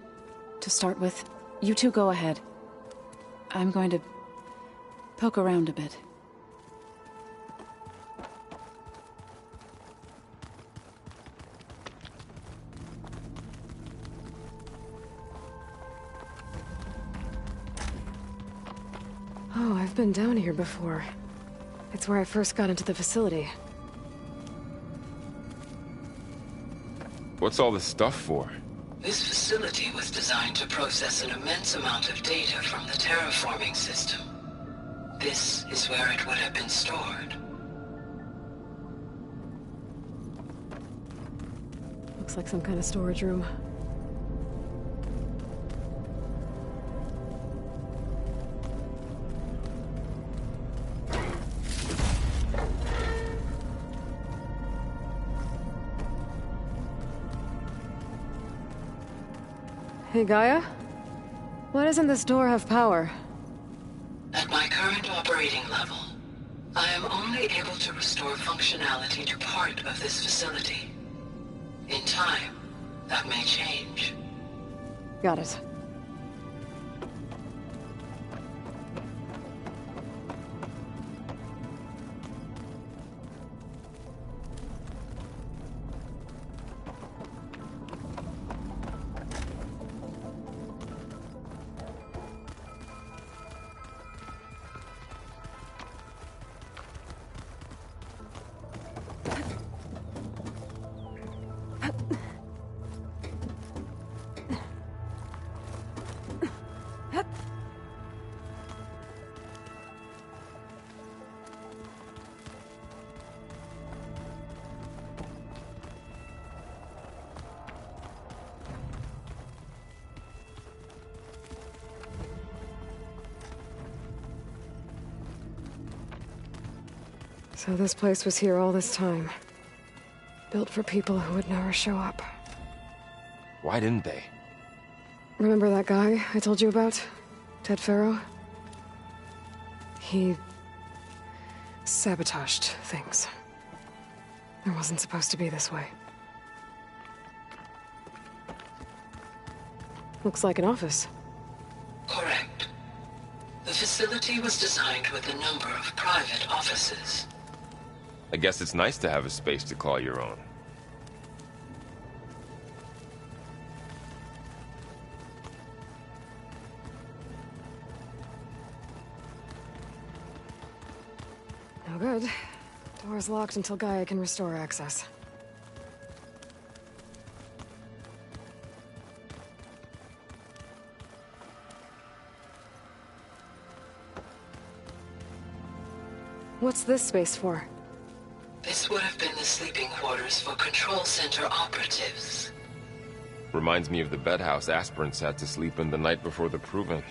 [SPEAKER 8] To start with, you two go ahead. I'm going to poke around a bit.
[SPEAKER 2] Oh, I've been down here before. It's where I first got into the facility.
[SPEAKER 9] What's all this stuff for?
[SPEAKER 17] This facility was designed to process an immense amount of data from the terraforming system. This is where it would have been stored.
[SPEAKER 2] Looks like some kind of storage room. Hey, Gaia? Why doesn't this door have power?
[SPEAKER 17] At my current operating level, I am only able to restore functionality to part of this facility. In time, that may change.
[SPEAKER 2] Got it. So this place was here all this time. Built for people who would never show up.
[SPEAKER 9] Why didn't they?
[SPEAKER 2] Remember that guy I told you about? Ted Faro? He Sabotaged things. It wasn't supposed to be this way. Looks like an office.
[SPEAKER 17] Correct. The facility was designed with a number of private offices.
[SPEAKER 1] I guess it's nice to have a space to call your own.
[SPEAKER 2] No good. Door's locked until Gaia can restore access. What's this space for?
[SPEAKER 17] This would have been the sleeping quarters for Control Center operatives.
[SPEAKER 1] Reminds me of the bedhouse aspirants had to sleep in the night before the proving.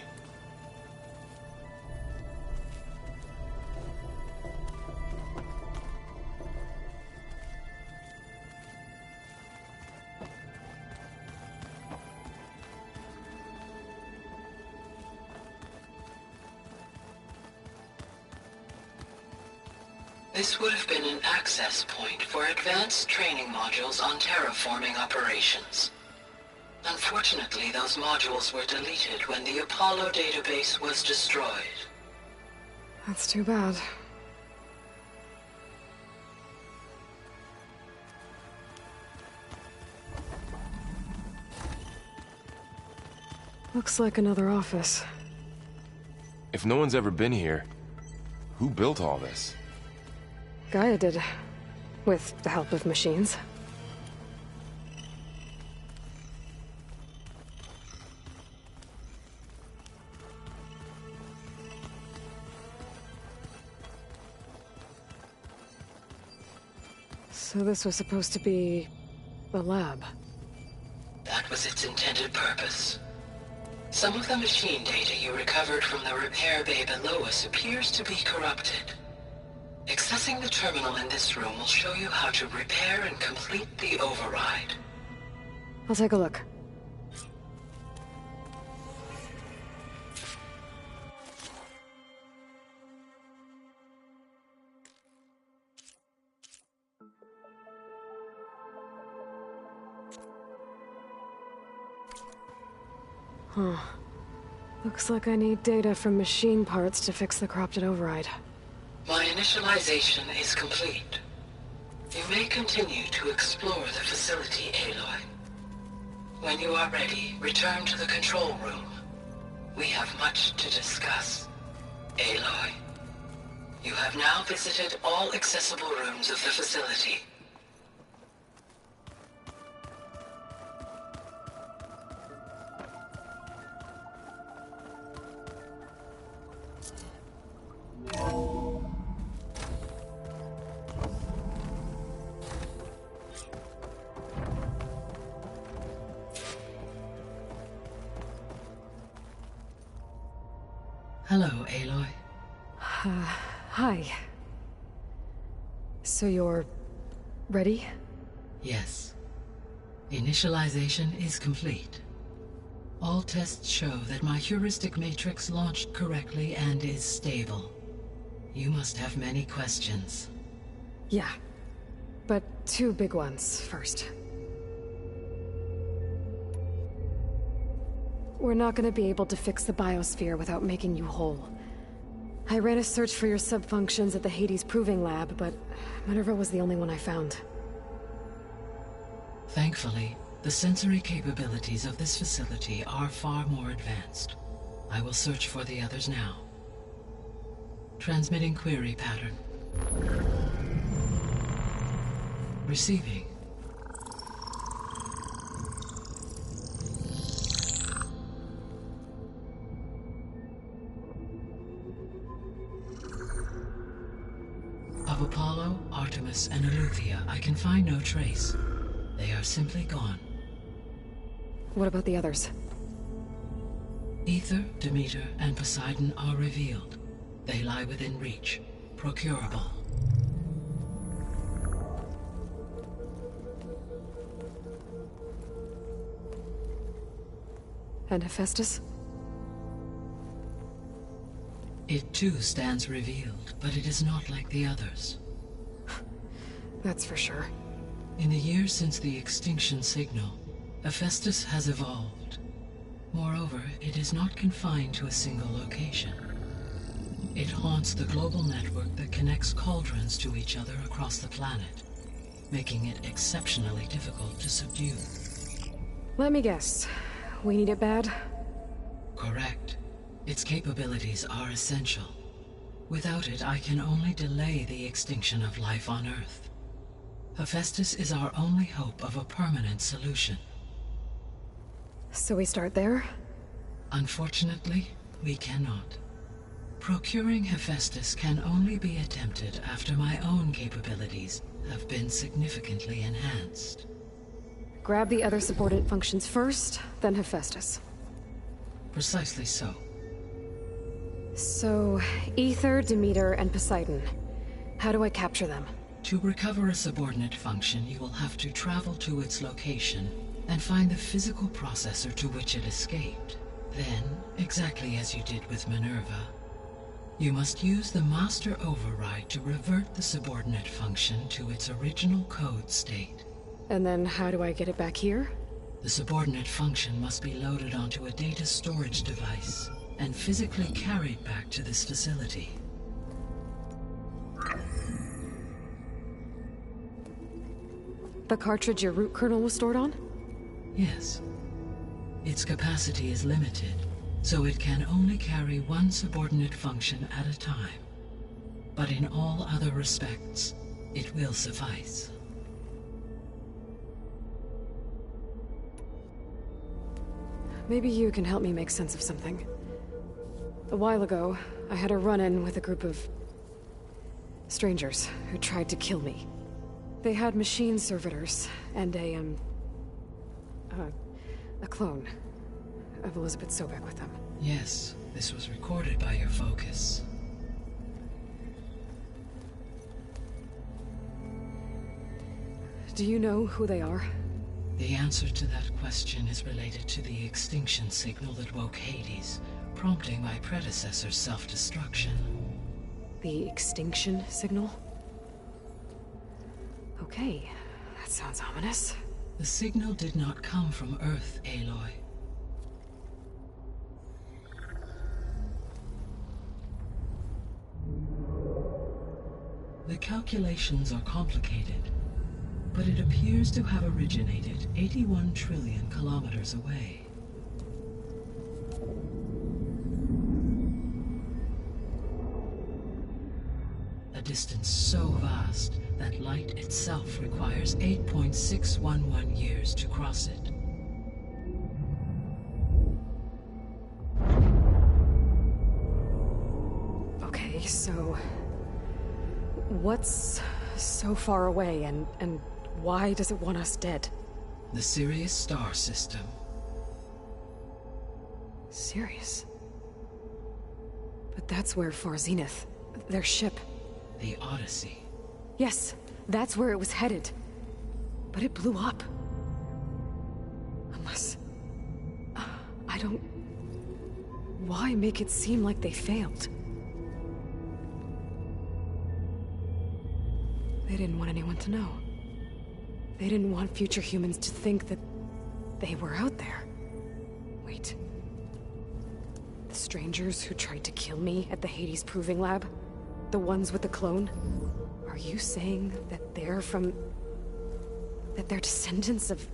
[SPEAKER 17] This would have been an access point for advanced training modules on terraforming operations. Unfortunately, those modules were deleted when the Apollo database was destroyed.
[SPEAKER 2] That's too bad. Looks like another office.
[SPEAKER 1] If no one's ever been here, who built all this?
[SPEAKER 2] Gaia did. With the help of machines. So this was supposed to be a lab.
[SPEAKER 17] That was its intended purpose. Some of the machine data you recovered from the repair bay below us appears to be corrupted. Accessing the terminal in this room will show you how to repair and complete the override.
[SPEAKER 2] I'll take a look. Huh. Looks like I need data from machine parts to fix the corrupted override.
[SPEAKER 17] My initialization is complete. You may continue to explore the facility, Aloy. When you are ready, return to the control room. We have much to discuss. Aloy, you have now visited all accessible rooms of the facility. Hello, Aloy.
[SPEAKER 2] Hi. So you're... ready?
[SPEAKER 17] Yes. Initialization is complete. All tests show that my heuristic matrix launched correctly and is stable. You must have many questions.
[SPEAKER 2] Yeah. But two big ones first. We're not gonna be able to fix the biosphere without making you whole. I ran a search for your subfunctions at the Hades Proving Lab, but Minerva was the only one I found.
[SPEAKER 17] Thankfully, the sensory capabilities of this facility are far more advanced. I will search for the others now. Transmitting query pattern. Receiving. Of Apollo, Artemis, and Eleuthia, I can find no trace. They are simply gone.
[SPEAKER 2] What about the others?
[SPEAKER 17] Aether, Demeter, and Poseidon are revealed. They lie within reach. Procurable.
[SPEAKER 2] And Hephaestus?
[SPEAKER 17] It too stands revealed, but it is not like the others.
[SPEAKER 2] That's for sure.
[SPEAKER 17] In the years since the extinction signal, Hephaestus has evolved. Moreover, it is not confined to a single location. It haunts the global network that connects cauldrons to each other across the planet, making it exceptionally difficult to subdue.
[SPEAKER 2] Let me guess. We need it bad?
[SPEAKER 17] Correct. Its capabilities are essential. Without it, I can only delay the extinction of life on Earth. Hephaestus is our only hope of a permanent solution.
[SPEAKER 2] So we start there?
[SPEAKER 17] Unfortunately, we cannot. Procuring Hephaestus can only be attempted after my own capabilities have been significantly enhanced.
[SPEAKER 2] Grab the other subordinate functions first, then Hephaestus.
[SPEAKER 17] Precisely so.
[SPEAKER 2] So, Aether, Demeter, and Poseidon. How do I capture them?
[SPEAKER 17] To recover a subordinate function, you will have to travel to its location and find the physical processor to which it escaped. Then, exactly as you did with Minerva, you must use the master override to revert the subordinate function to its original code state.
[SPEAKER 2] And then how do I get it back here?
[SPEAKER 17] The subordinate function must be loaded onto a data storage device and physically carried back to this facility.
[SPEAKER 2] The cartridge your root kernel was stored on?
[SPEAKER 17] Yes. Its capacity is limited, so it can only carry one subordinate function at a time. But in all other respects, it will suffice.
[SPEAKER 2] Maybe you can help me make sense of something. A while ago, I had a run-in with a group of strangers who tried to kill me. They had machine servitors and a clone of Elizabeth Sobek with them.
[SPEAKER 17] Yes, this was recorded by your focus.
[SPEAKER 2] Do you know who they are?
[SPEAKER 17] The answer to that question is related to the extinction signal that woke Hades, prompting my predecessor's self-destruction.
[SPEAKER 2] The extinction signal? Okay, that sounds ominous.
[SPEAKER 17] The signal did not come from Earth, Aloy. The calculations are complicated, but it appears to have originated 81 trillion kilometers away. A distance so vast that light itself requires 8.611 years to cross it.
[SPEAKER 2] Okay, so what's so far away and why does it want us dead?
[SPEAKER 17] The Sirius star system.
[SPEAKER 2] Sirius? But that's where Far Zenith, their ship...
[SPEAKER 17] The Odyssey.
[SPEAKER 2] Yes, that's where it was headed. But it blew up. Unless... I don't... Why make it seem like they failed? They didn't want anyone to know. They didn't want future humans to think that they were out there. Wait. The strangers who tried to kill me at the Hades Proving Lab? The ones with the clone? Are you saying that they're from... that they're descendants of...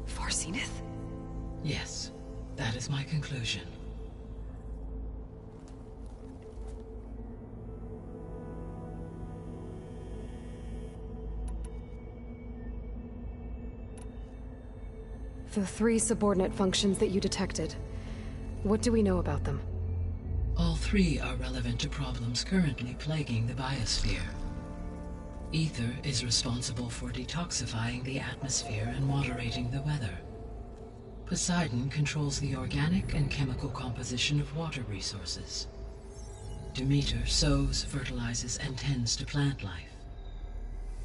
[SPEAKER 2] Far Zenith?
[SPEAKER 17] Yes, that is my conclusion.
[SPEAKER 2] The 3 subordinate functions that you detected. What do we know about them?
[SPEAKER 17] All 3 are relevant to problems currently plaguing the biosphere. Aether is responsible for detoxifying the atmosphere and moderating the weather. Poseidon controls the organic and chemical composition of water resources. Demeter sows, fertilizes, and tends to plant life.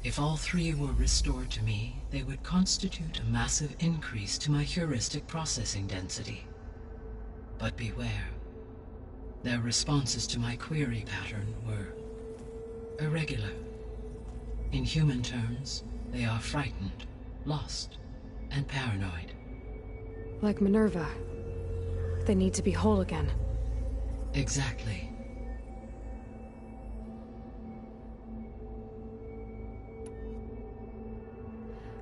[SPEAKER 17] If all 3 were restored to me, they would constitute a massive increase to my heuristic processing density. But beware. Their responses to my query pattern were irregular. In human terms, they are frightened, lost, and paranoid.
[SPEAKER 2] Like Minerva. They need to be whole again.
[SPEAKER 17] Exactly.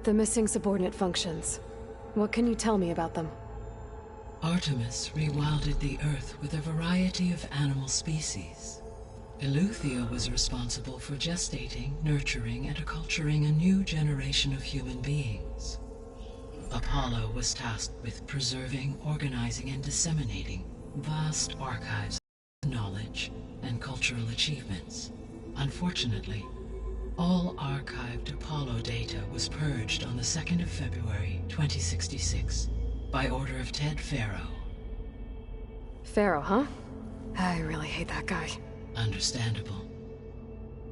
[SPEAKER 2] The missing subordinate functions. What can you tell me about them?
[SPEAKER 17] Artemis rewilded the Earth with a variety of animal species. Eleuthia was responsible for gestating, nurturing, and acculturating a new generation of human beings. Apollo was tasked with preserving, organizing, and disseminating vast archives of knowledge and cultural achievements. Unfortunately, all archived Apollo data was purged on the 2nd of February, 2066, by order of Ted Faro.
[SPEAKER 2] Faro, huh? I really hate that guy.
[SPEAKER 17] Understandable.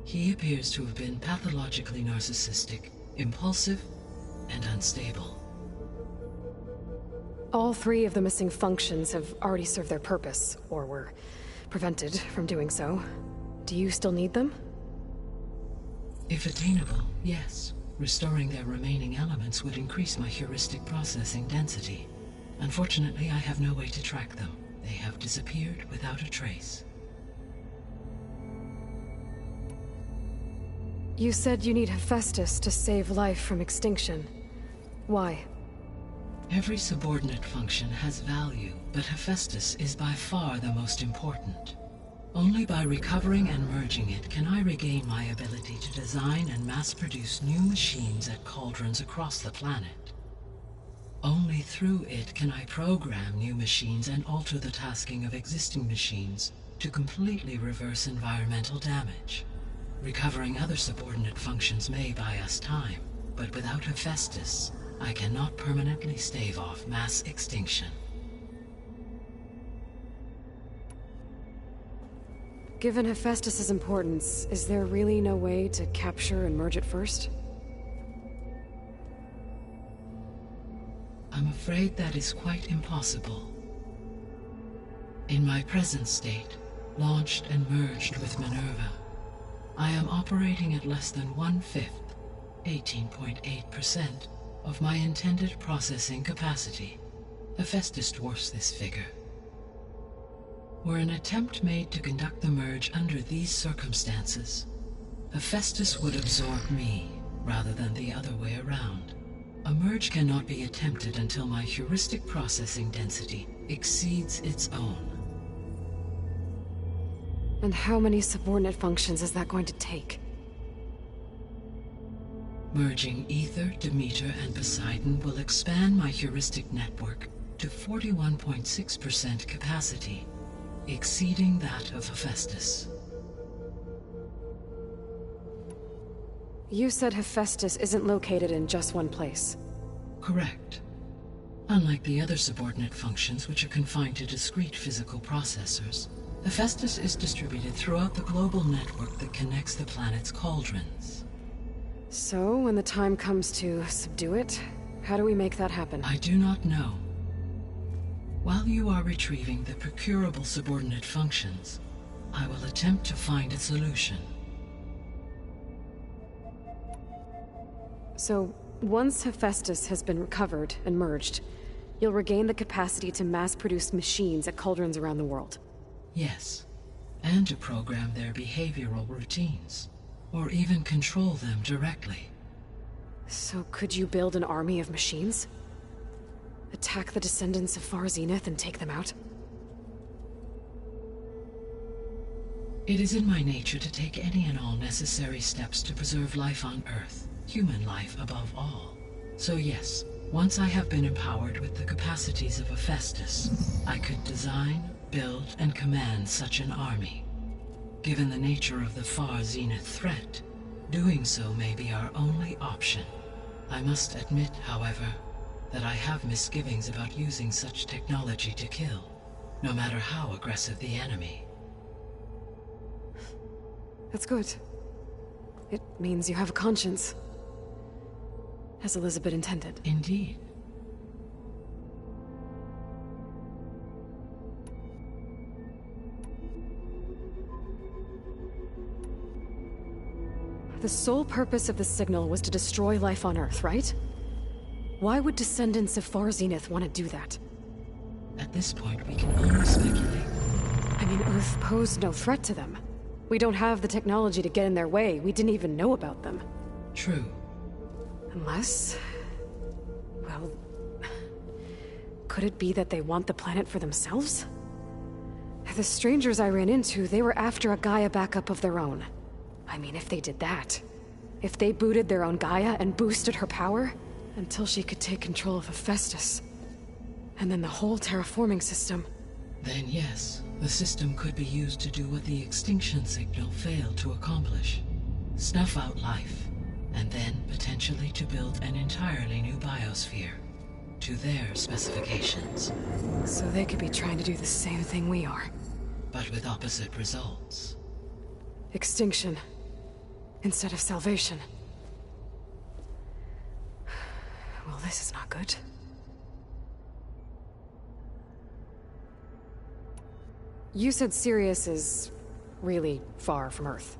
[SPEAKER 17] He appears to have been pathologically narcissistic, impulsive, and unstable.
[SPEAKER 2] All 3 of the missing functions have already served their purpose, or were prevented from doing so. Do you still need them?
[SPEAKER 17] If attainable, yes. Restoring their remaining elements would increase my heuristic processing density. Unfortunately, I have no way to track them. They have disappeared without a trace.
[SPEAKER 2] You said you need Hephaestus to save life from extinction. Why?
[SPEAKER 17] Every subordinate function has value, but Hephaestus is by far the most important. Only by recovering and merging it can I regain my ability to design and mass-produce new machines at cauldrons across the planet. Only through it can I program new machines and alter the tasking of existing machines to completely reverse environmental damage. Recovering other subordinate functions may buy us time, but without Hephaestus, I cannot permanently stave off mass extinction.
[SPEAKER 2] Given Hephaestus' importance, is there really no way to capture and merge it first?
[SPEAKER 17] I'm afraid that is quite impossible. In my present state, launched and merged with Minerva, I am operating at less than 1/5, 18.8%, of my intended processing capacity. Hephaestus dwarfs this figure. Were an attempt made to conduct the merge under these circumstances, Hephaestus would absorb me, rather than the other way around. A merge cannot be attempted until my heuristic processing density exceeds its own.
[SPEAKER 2] And how many subordinate functions is that going to take?
[SPEAKER 17] Merging Ether, Demeter, and Poseidon will expand my heuristic network to 41.6% capacity, exceeding that of Hephaestus.
[SPEAKER 2] You said Hephaestus isn't located in just one place.
[SPEAKER 17] Correct. Unlike the other subordinate functions, which are confined to discrete physical processors, Hephaestus is distributed throughout the global network that connects the planet's cauldrons.
[SPEAKER 2] So, when the time comes to subdue it, how do we make that happen?
[SPEAKER 17] I do not know. While you are retrieving the procurable subordinate functions, I will attempt to find a solution.
[SPEAKER 2] So, once Hephaestus has been recovered and merged, you'll regain the capacity to mass-produce machines at cauldrons around the world.
[SPEAKER 17] Yes, and to program their behavioral routines, or even control them directly.
[SPEAKER 2] So could you build an army of machines? Attack the descendants of Far Zenith and take them out?
[SPEAKER 17] It is in my nature to take any and all necessary steps to preserve life on Earth, human life above all. So yes, once I have been empowered with the capacities of Hephaestus, I could design, build, and command such an army. Given the nature of the Far Zenith threat, doing so may be our only option. I must admit, however, that I have misgivings about using such technology to kill, no matter how aggressive the enemy.
[SPEAKER 2] That's good. It means you have a conscience. As Elizabeth intended.
[SPEAKER 17] Indeed.
[SPEAKER 2] The sole purpose of the signal was to destroy life on Earth, right? Why would descendants of Far Zenith want to do that?
[SPEAKER 17] At this point, we can only speculate.
[SPEAKER 2] I mean, Earth posed no threat to them. We don't have the technology to get in their way. We didn't even know about them.
[SPEAKER 17] True.
[SPEAKER 2] Unless... well... could it be that they want the planet for themselves? The strangers I ran into, they were after a Gaia backup of their own. I mean, if they did that... if they booted their own Gaia and boosted her power... until she could take control of Hephaestus... and then the whole terraforming system...
[SPEAKER 17] Then yes, the system could be used to do what the extinction signal failed to accomplish. Snuff out life, and then potentially to build an entirely new biosphere. To their specifications.
[SPEAKER 2] So they could be trying to do the same thing we are.
[SPEAKER 17] But with opposite results.
[SPEAKER 2] Extinction. Instead of salvation. Well, this is not good. You said Sirius is really far from Earth.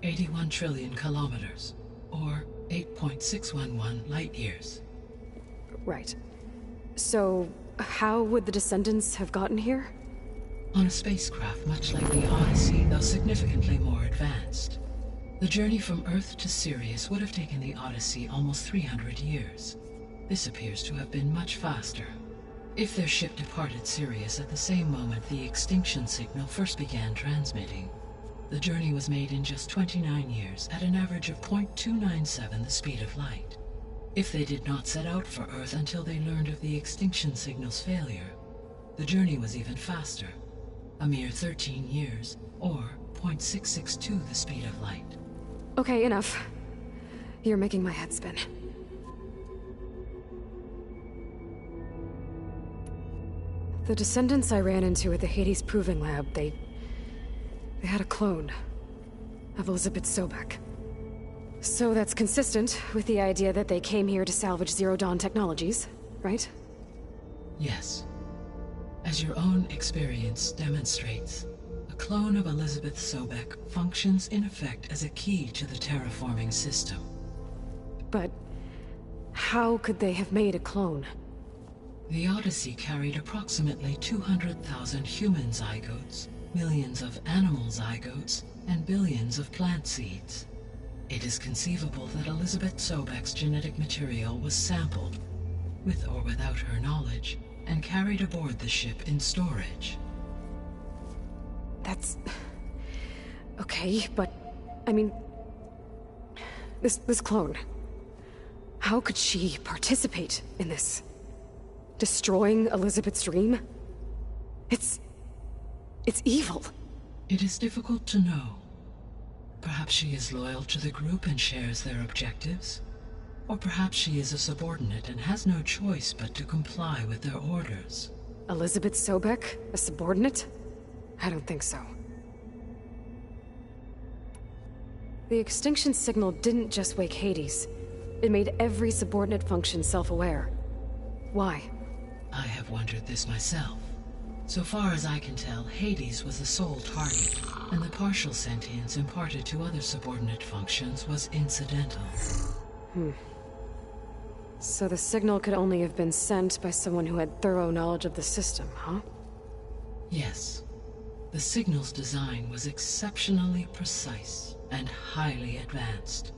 [SPEAKER 17] 81 trillion kilometers, or 8.611 light years.
[SPEAKER 2] Right. So, how would the Descendants have gotten here?
[SPEAKER 17] On a spacecraft much like the Odyssey, though significantly more advanced. The journey from Earth to Sirius would have taken the Odyssey almost 300 years. This appears to have been much faster. If their ship departed Sirius at the same moment the extinction signal first began transmitting, the journey was made in just 29 years at an average of 0.297 the speed of light. If they did not set out for Earth until they learned of the extinction signal's failure, the journey was even faster, a mere 13 years, or 0.662 the speed of light.
[SPEAKER 2] Okay, enough. You're making my head spin. The Descendants I ran into at the Hades Proving Lab, they had a clone of Elizabeth Sobek. So that's consistent with the idea that they came here to salvage Zero Dawn technologies, right?
[SPEAKER 17] Yes. As your own experience demonstrates, a clone of Elizabeth Sobek functions in effect as a key to the terraforming system.
[SPEAKER 2] But how could they have made a clone?
[SPEAKER 17] The Odyssey carried approximately 200,000 human zygotes, millions of animal zygotes, and billions of plant seeds. It is conceivable that Elizabeth Sobek's genetic material was sampled, with or without her knowledge, and carried aboard the ship in storage.
[SPEAKER 2] That's... okay, but... I mean... This clone... how could she participate in this? Destroying Elizabeth's dream? It's evil.
[SPEAKER 17] It is difficult to know. Perhaps she is loyal to the group and shares their objectives. Or perhaps she is a subordinate and has no choice but to comply with their orders.
[SPEAKER 2] Elizabeth Sobek? A subordinate? I don't think so. The extinction signal didn't just wake Hades. It made every subordinate function self-aware. Why?
[SPEAKER 17] I have wondered this myself. So far as I can tell, Hades was the sole target, and the partial sentience imparted to other subordinate functions was incidental.
[SPEAKER 2] So the signal could only have been sent by someone who had thorough knowledge of the system, huh?
[SPEAKER 17] Yes. The signal's design was exceptionally precise and highly advanced.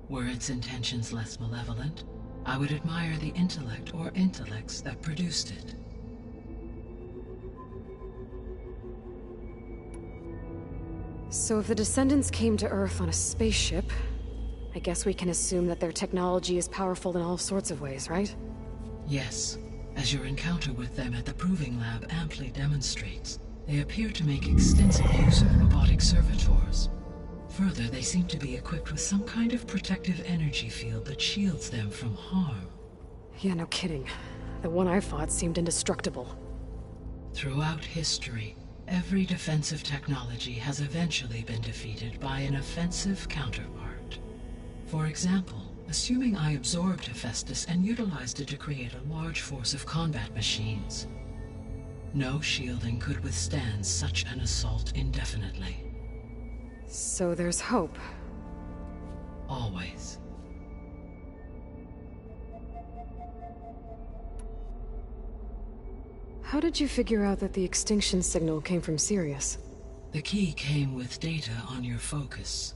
[SPEAKER 17] Were its intentions less malevolent, I would admire the intellect or intellects that produced it.
[SPEAKER 2] So if the Descendants came to Earth on a spaceship, I guess we can assume that their technology is powerful in all sorts of ways, right?
[SPEAKER 17] Yes. As your encounter with them at the Proving Lab amply demonstrates, they appear to make extensive use of robotic servitors. Further, they seem to be equipped with some kind of protective energy field that shields them from harm.
[SPEAKER 2] Yeah, no kidding. The one I fought seemed indestructible.
[SPEAKER 17] Throughout history, every defensive technology has eventually been defeated by an offensive counterpart. For example, assuming I absorbed Hephaestus and utilized it to create a large force of combat machines. No shielding could withstand such an assault indefinitely.
[SPEAKER 2] So there's hope.
[SPEAKER 17] Always.
[SPEAKER 2] How did you figure out that the extinction signal came from Sirius?
[SPEAKER 17] The key came with data on your focus,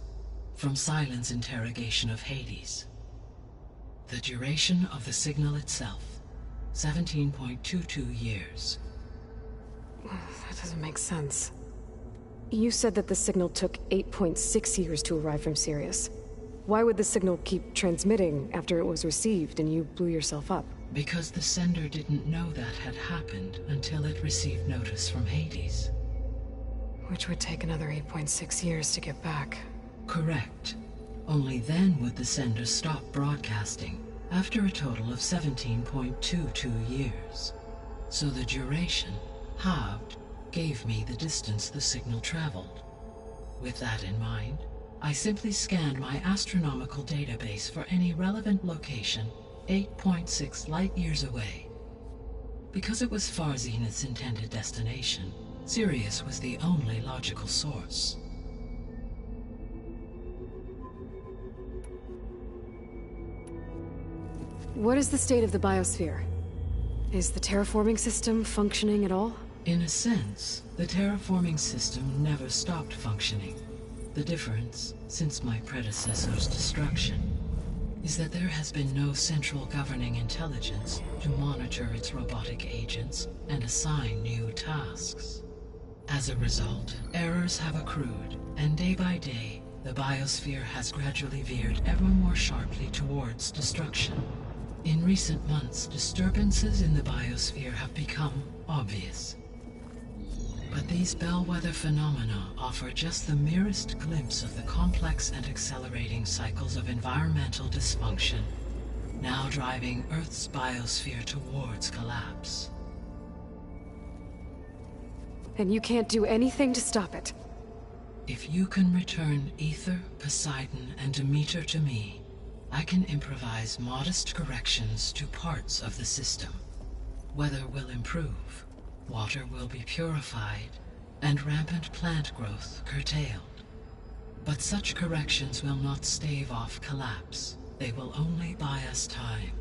[SPEAKER 17] from Silent's interrogation of Hades. The duration of the signal itself, 17.22 years.
[SPEAKER 2] That doesn't make sense. You said that the signal took 8.6 years to arrive from Sirius. Why would the signal keep transmitting after it was received and you blew yourself up?
[SPEAKER 17] Because the sender didn't know that had happened until it received notice from Hades.
[SPEAKER 2] Which would take another 8.6 years to get back.
[SPEAKER 17] Correct. Only then would the sender stop broadcasting, after a total of 17.22 years. So the duration, halved, gave me the distance the signal traveled. With that in mind, I simply scanned my astronomical database for any relevant location 8.6 light-years away. Because it was far Zenith's intended destination, Sirius was the only logical source.
[SPEAKER 2] What is the state of the biosphere? Is the terraforming system functioning at all?
[SPEAKER 17] In a sense, the terraforming system never stopped functioning. The difference, since my predecessor's destruction, is that there has been no central governing intelligence to monitor its robotic agents and assign new tasks. As a result, errors have accrued, and day by day, the biosphere has gradually veered ever more sharply towards destruction. In recent months, disturbances in the biosphere have become obvious. But these bellwether phenomena offer just the merest glimpse of the complex and accelerating cycles of environmental dysfunction, now driving Earth's biosphere towards collapse.
[SPEAKER 2] And you can't do anything to stop it?
[SPEAKER 17] If you can return Aether, Poseidon, and Demeter to me, I can improvise modest corrections to parts of the system. Weather will improve, water will be purified, and rampant plant growth curtailed. But such corrections will not stave off collapse. They will only buy us time.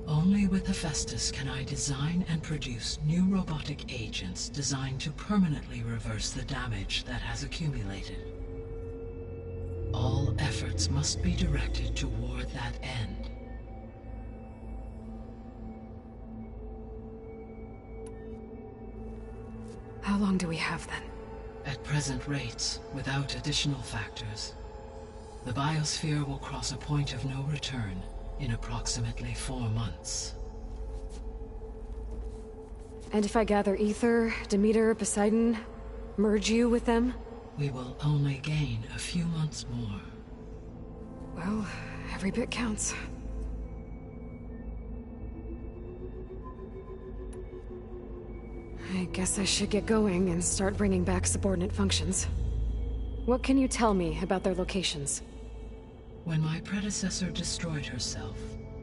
[SPEAKER 17] Only with Hephaestus can I design and produce new robotic agents designed to permanently reverse the damage that has accumulated. All efforts must be directed toward that end.
[SPEAKER 2] How long do we have then?
[SPEAKER 17] At present rates, without additional factors, the biosphere will cross a point of no return in approximately 4 months.
[SPEAKER 2] And if I gather Aether, Demeter, Poseidon, merge you with them?
[SPEAKER 17] We will only gain a few months more.
[SPEAKER 2] Well, every bit counts. I guess I should get going and start bringing back subordinate functions. What can you tell me about their locations?
[SPEAKER 17] When my predecessor destroyed herself,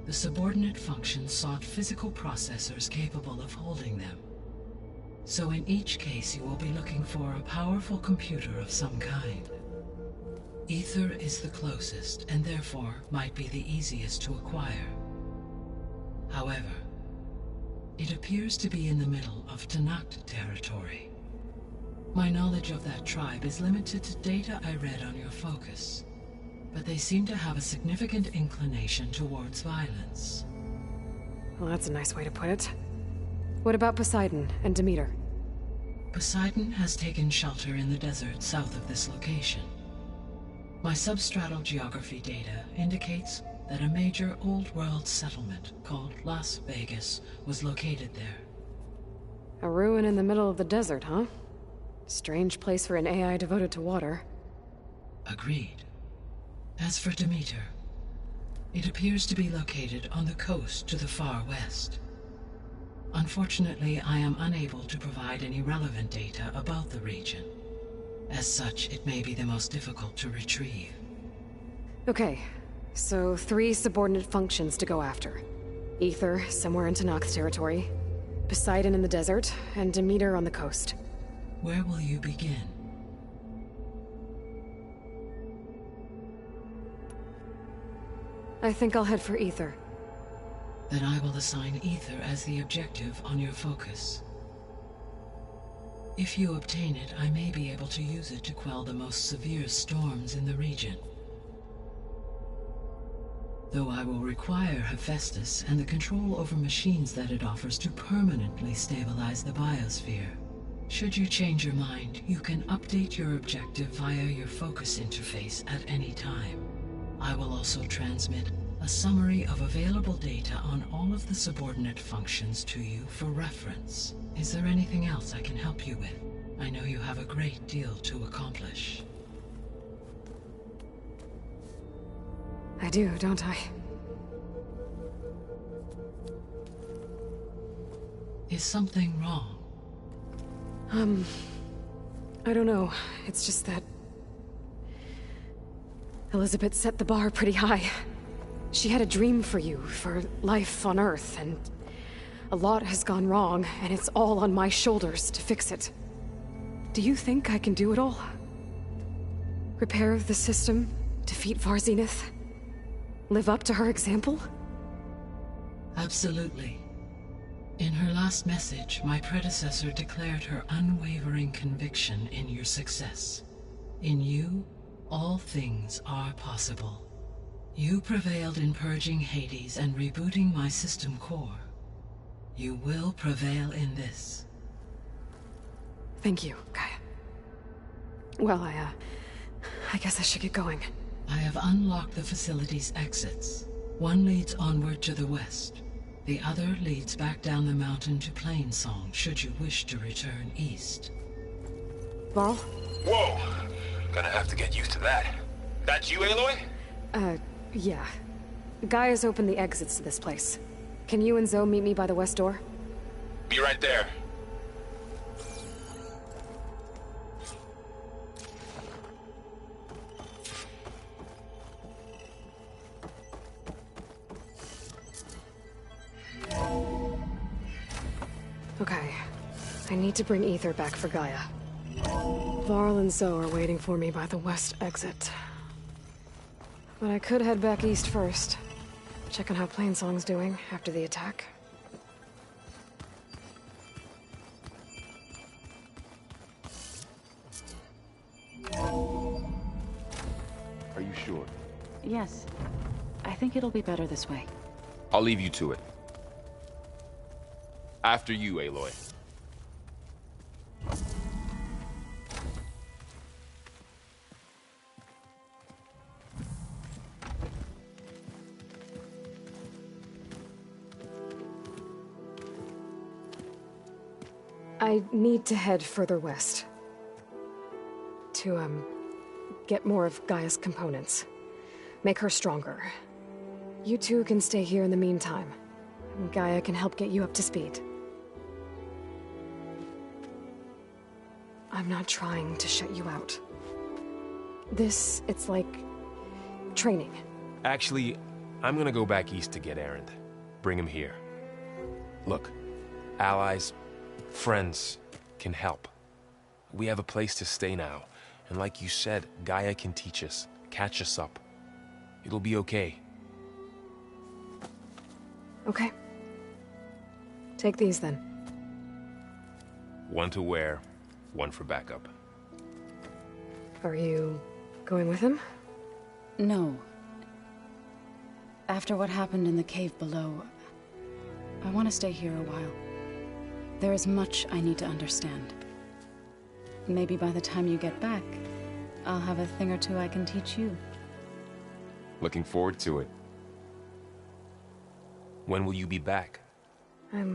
[SPEAKER 17] the subordinate functions sought physical processors capable of holding them. So in each case you will be looking for a powerful computer of some kind. Aether is the closest, and therefore might be the easiest to acquire. However, it appears to be in the middle of Tenakth territory. My knowledge of that tribe is limited to data I read on your focus, but they seem to have a significant inclination towards violence.
[SPEAKER 2] Well, that's a nice way to put it. What about Poseidon and Demeter?
[SPEAKER 17] Poseidon has taken shelter in the desert south of this location. My substratal geography data indicates that a major old-world settlement called Las Vegas was located there.
[SPEAKER 2] A ruin in the middle of the desert, huh? Strange place for an AI devoted to water.
[SPEAKER 17] Agreed. As for Demeter, it appears to be located on the coast to the far west. Unfortunately, I am unable to provide any relevant data about the region. As such, it may be the most difficult to retrieve.
[SPEAKER 2] Okay, so 3 subordinate functions to go after. Aether, somewhere in Tenakth territory, Poseidon in the desert, and Demeter on the coast.
[SPEAKER 17] Where will you begin?
[SPEAKER 2] I think I'll head for Ether.
[SPEAKER 17] Then I will assign Ether as the objective on your focus. If you obtain it, I may be able to use it to quell the most severe storms in the region. Though I will require Hephaestus and the control over machines that it offers to permanently stabilize the biosphere. Should you change your mind, you can update your objective via your focus interface at any time. I will also transmit a summary of available data on all of the subordinate functions to you for reference. Is there anything else I can help you with? I know you have a great deal to accomplish.
[SPEAKER 2] I do, don't I?
[SPEAKER 17] Is something wrong?
[SPEAKER 2] I don't know. It's just that Elizabeth set the bar pretty high. She had a dream for you, for life on Earth, and a lot has gone wrong, and it's all on my shoulders to fix it. Do you think I can do it all? Repair the system, defeat Varzenith, live up to her example?
[SPEAKER 17] Absolutely. In her last message, my predecessor declared her unwavering conviction in your success. In you, all things are possible. You prevailed in purging Hades and rebooting my system core. You will prevail in this.
[SPEAKER 2] Thank you, Gaia. Well, I guess I should get going.
[SPEAKER 17] I have unlocked the facility's exits. One leads onward to the west. The other leads back down the mountain to Plainsong, should you wish to return east.
[SPEAKER 2] Varl?
[SPEAKER 9] Whoa! Gonna have to get used to that. That's you, Aloy?
[SPEAKER 2] Yeah. Gaia's opened the exits to this place. Can you and Zoe meet me by the west door?
[SPEAKER 9] Be right there.
[SPEAKER 2] Okay. I need to bring Ether back for Gaia. Varl and Zoe are waiting for me by the west exit. But I could head back east first. Check on how Plainsong's doing after the attack.
[SPEAKER 1] Are you sure?
[SPEAKER 8] Yes. I think it'll be better this way.
[SPEAKER 9] I'll leave you to it. After you, Aloy.
[SPEAKER 2] I need to head further west. To, get more of Gaia's components. Make her stronger. You two can stay here in the meantime. Gaia can help get you up to speed. I'm not trying to shut you out. It's like training.
[SPEAKER 9] Actually, I'm gonna go back east to get Erend. Bring him here. Look, allies, friends can help. We have a place to stay now, and like you said, Gaia can teach us, catch us up. It'll be okay.
[SPEAKER 2] Okay. Take these then.
[SPEAKER 9] One to wear, one for backup.
[SPEAKER 2] Are you going with him?
[SPEAKER 8] No. After what happened in the cave below, I want to stay here a while. There is much I need to understand. Maybe by the time you get back, I'll have a thing or two I can teach you.
[SPEAKER 9] Looking forward to it. When will you be back?
[SPEAKER 2] I'm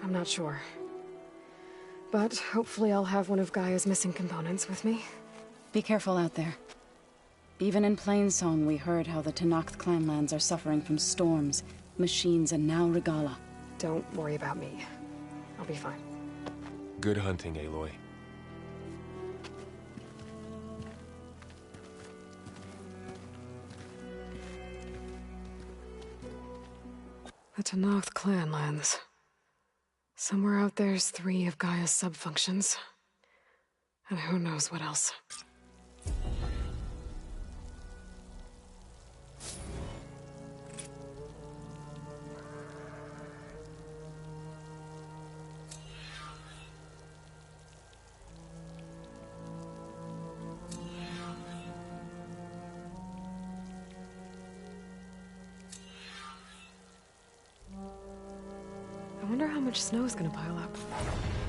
[SPEAKER 2] not sure. But hopefully I'll have one of Gaia's missing components with me.
[SPEAKER 8] Be careful out there. Even in Plainsong, we heard how the Tenakth clanlands are suffering from storms, machines, and now Regalla.
[SPEAKER 2] Don't worry about me. I'll be fine.
[SPEAKER 9] Good hunting, Aloy.
[SPEAKER 2] The Tenakth clanlands. Somewhere out there's 3 of Gaia's subfunctions. And who knows what else. much snow is gonna pile up?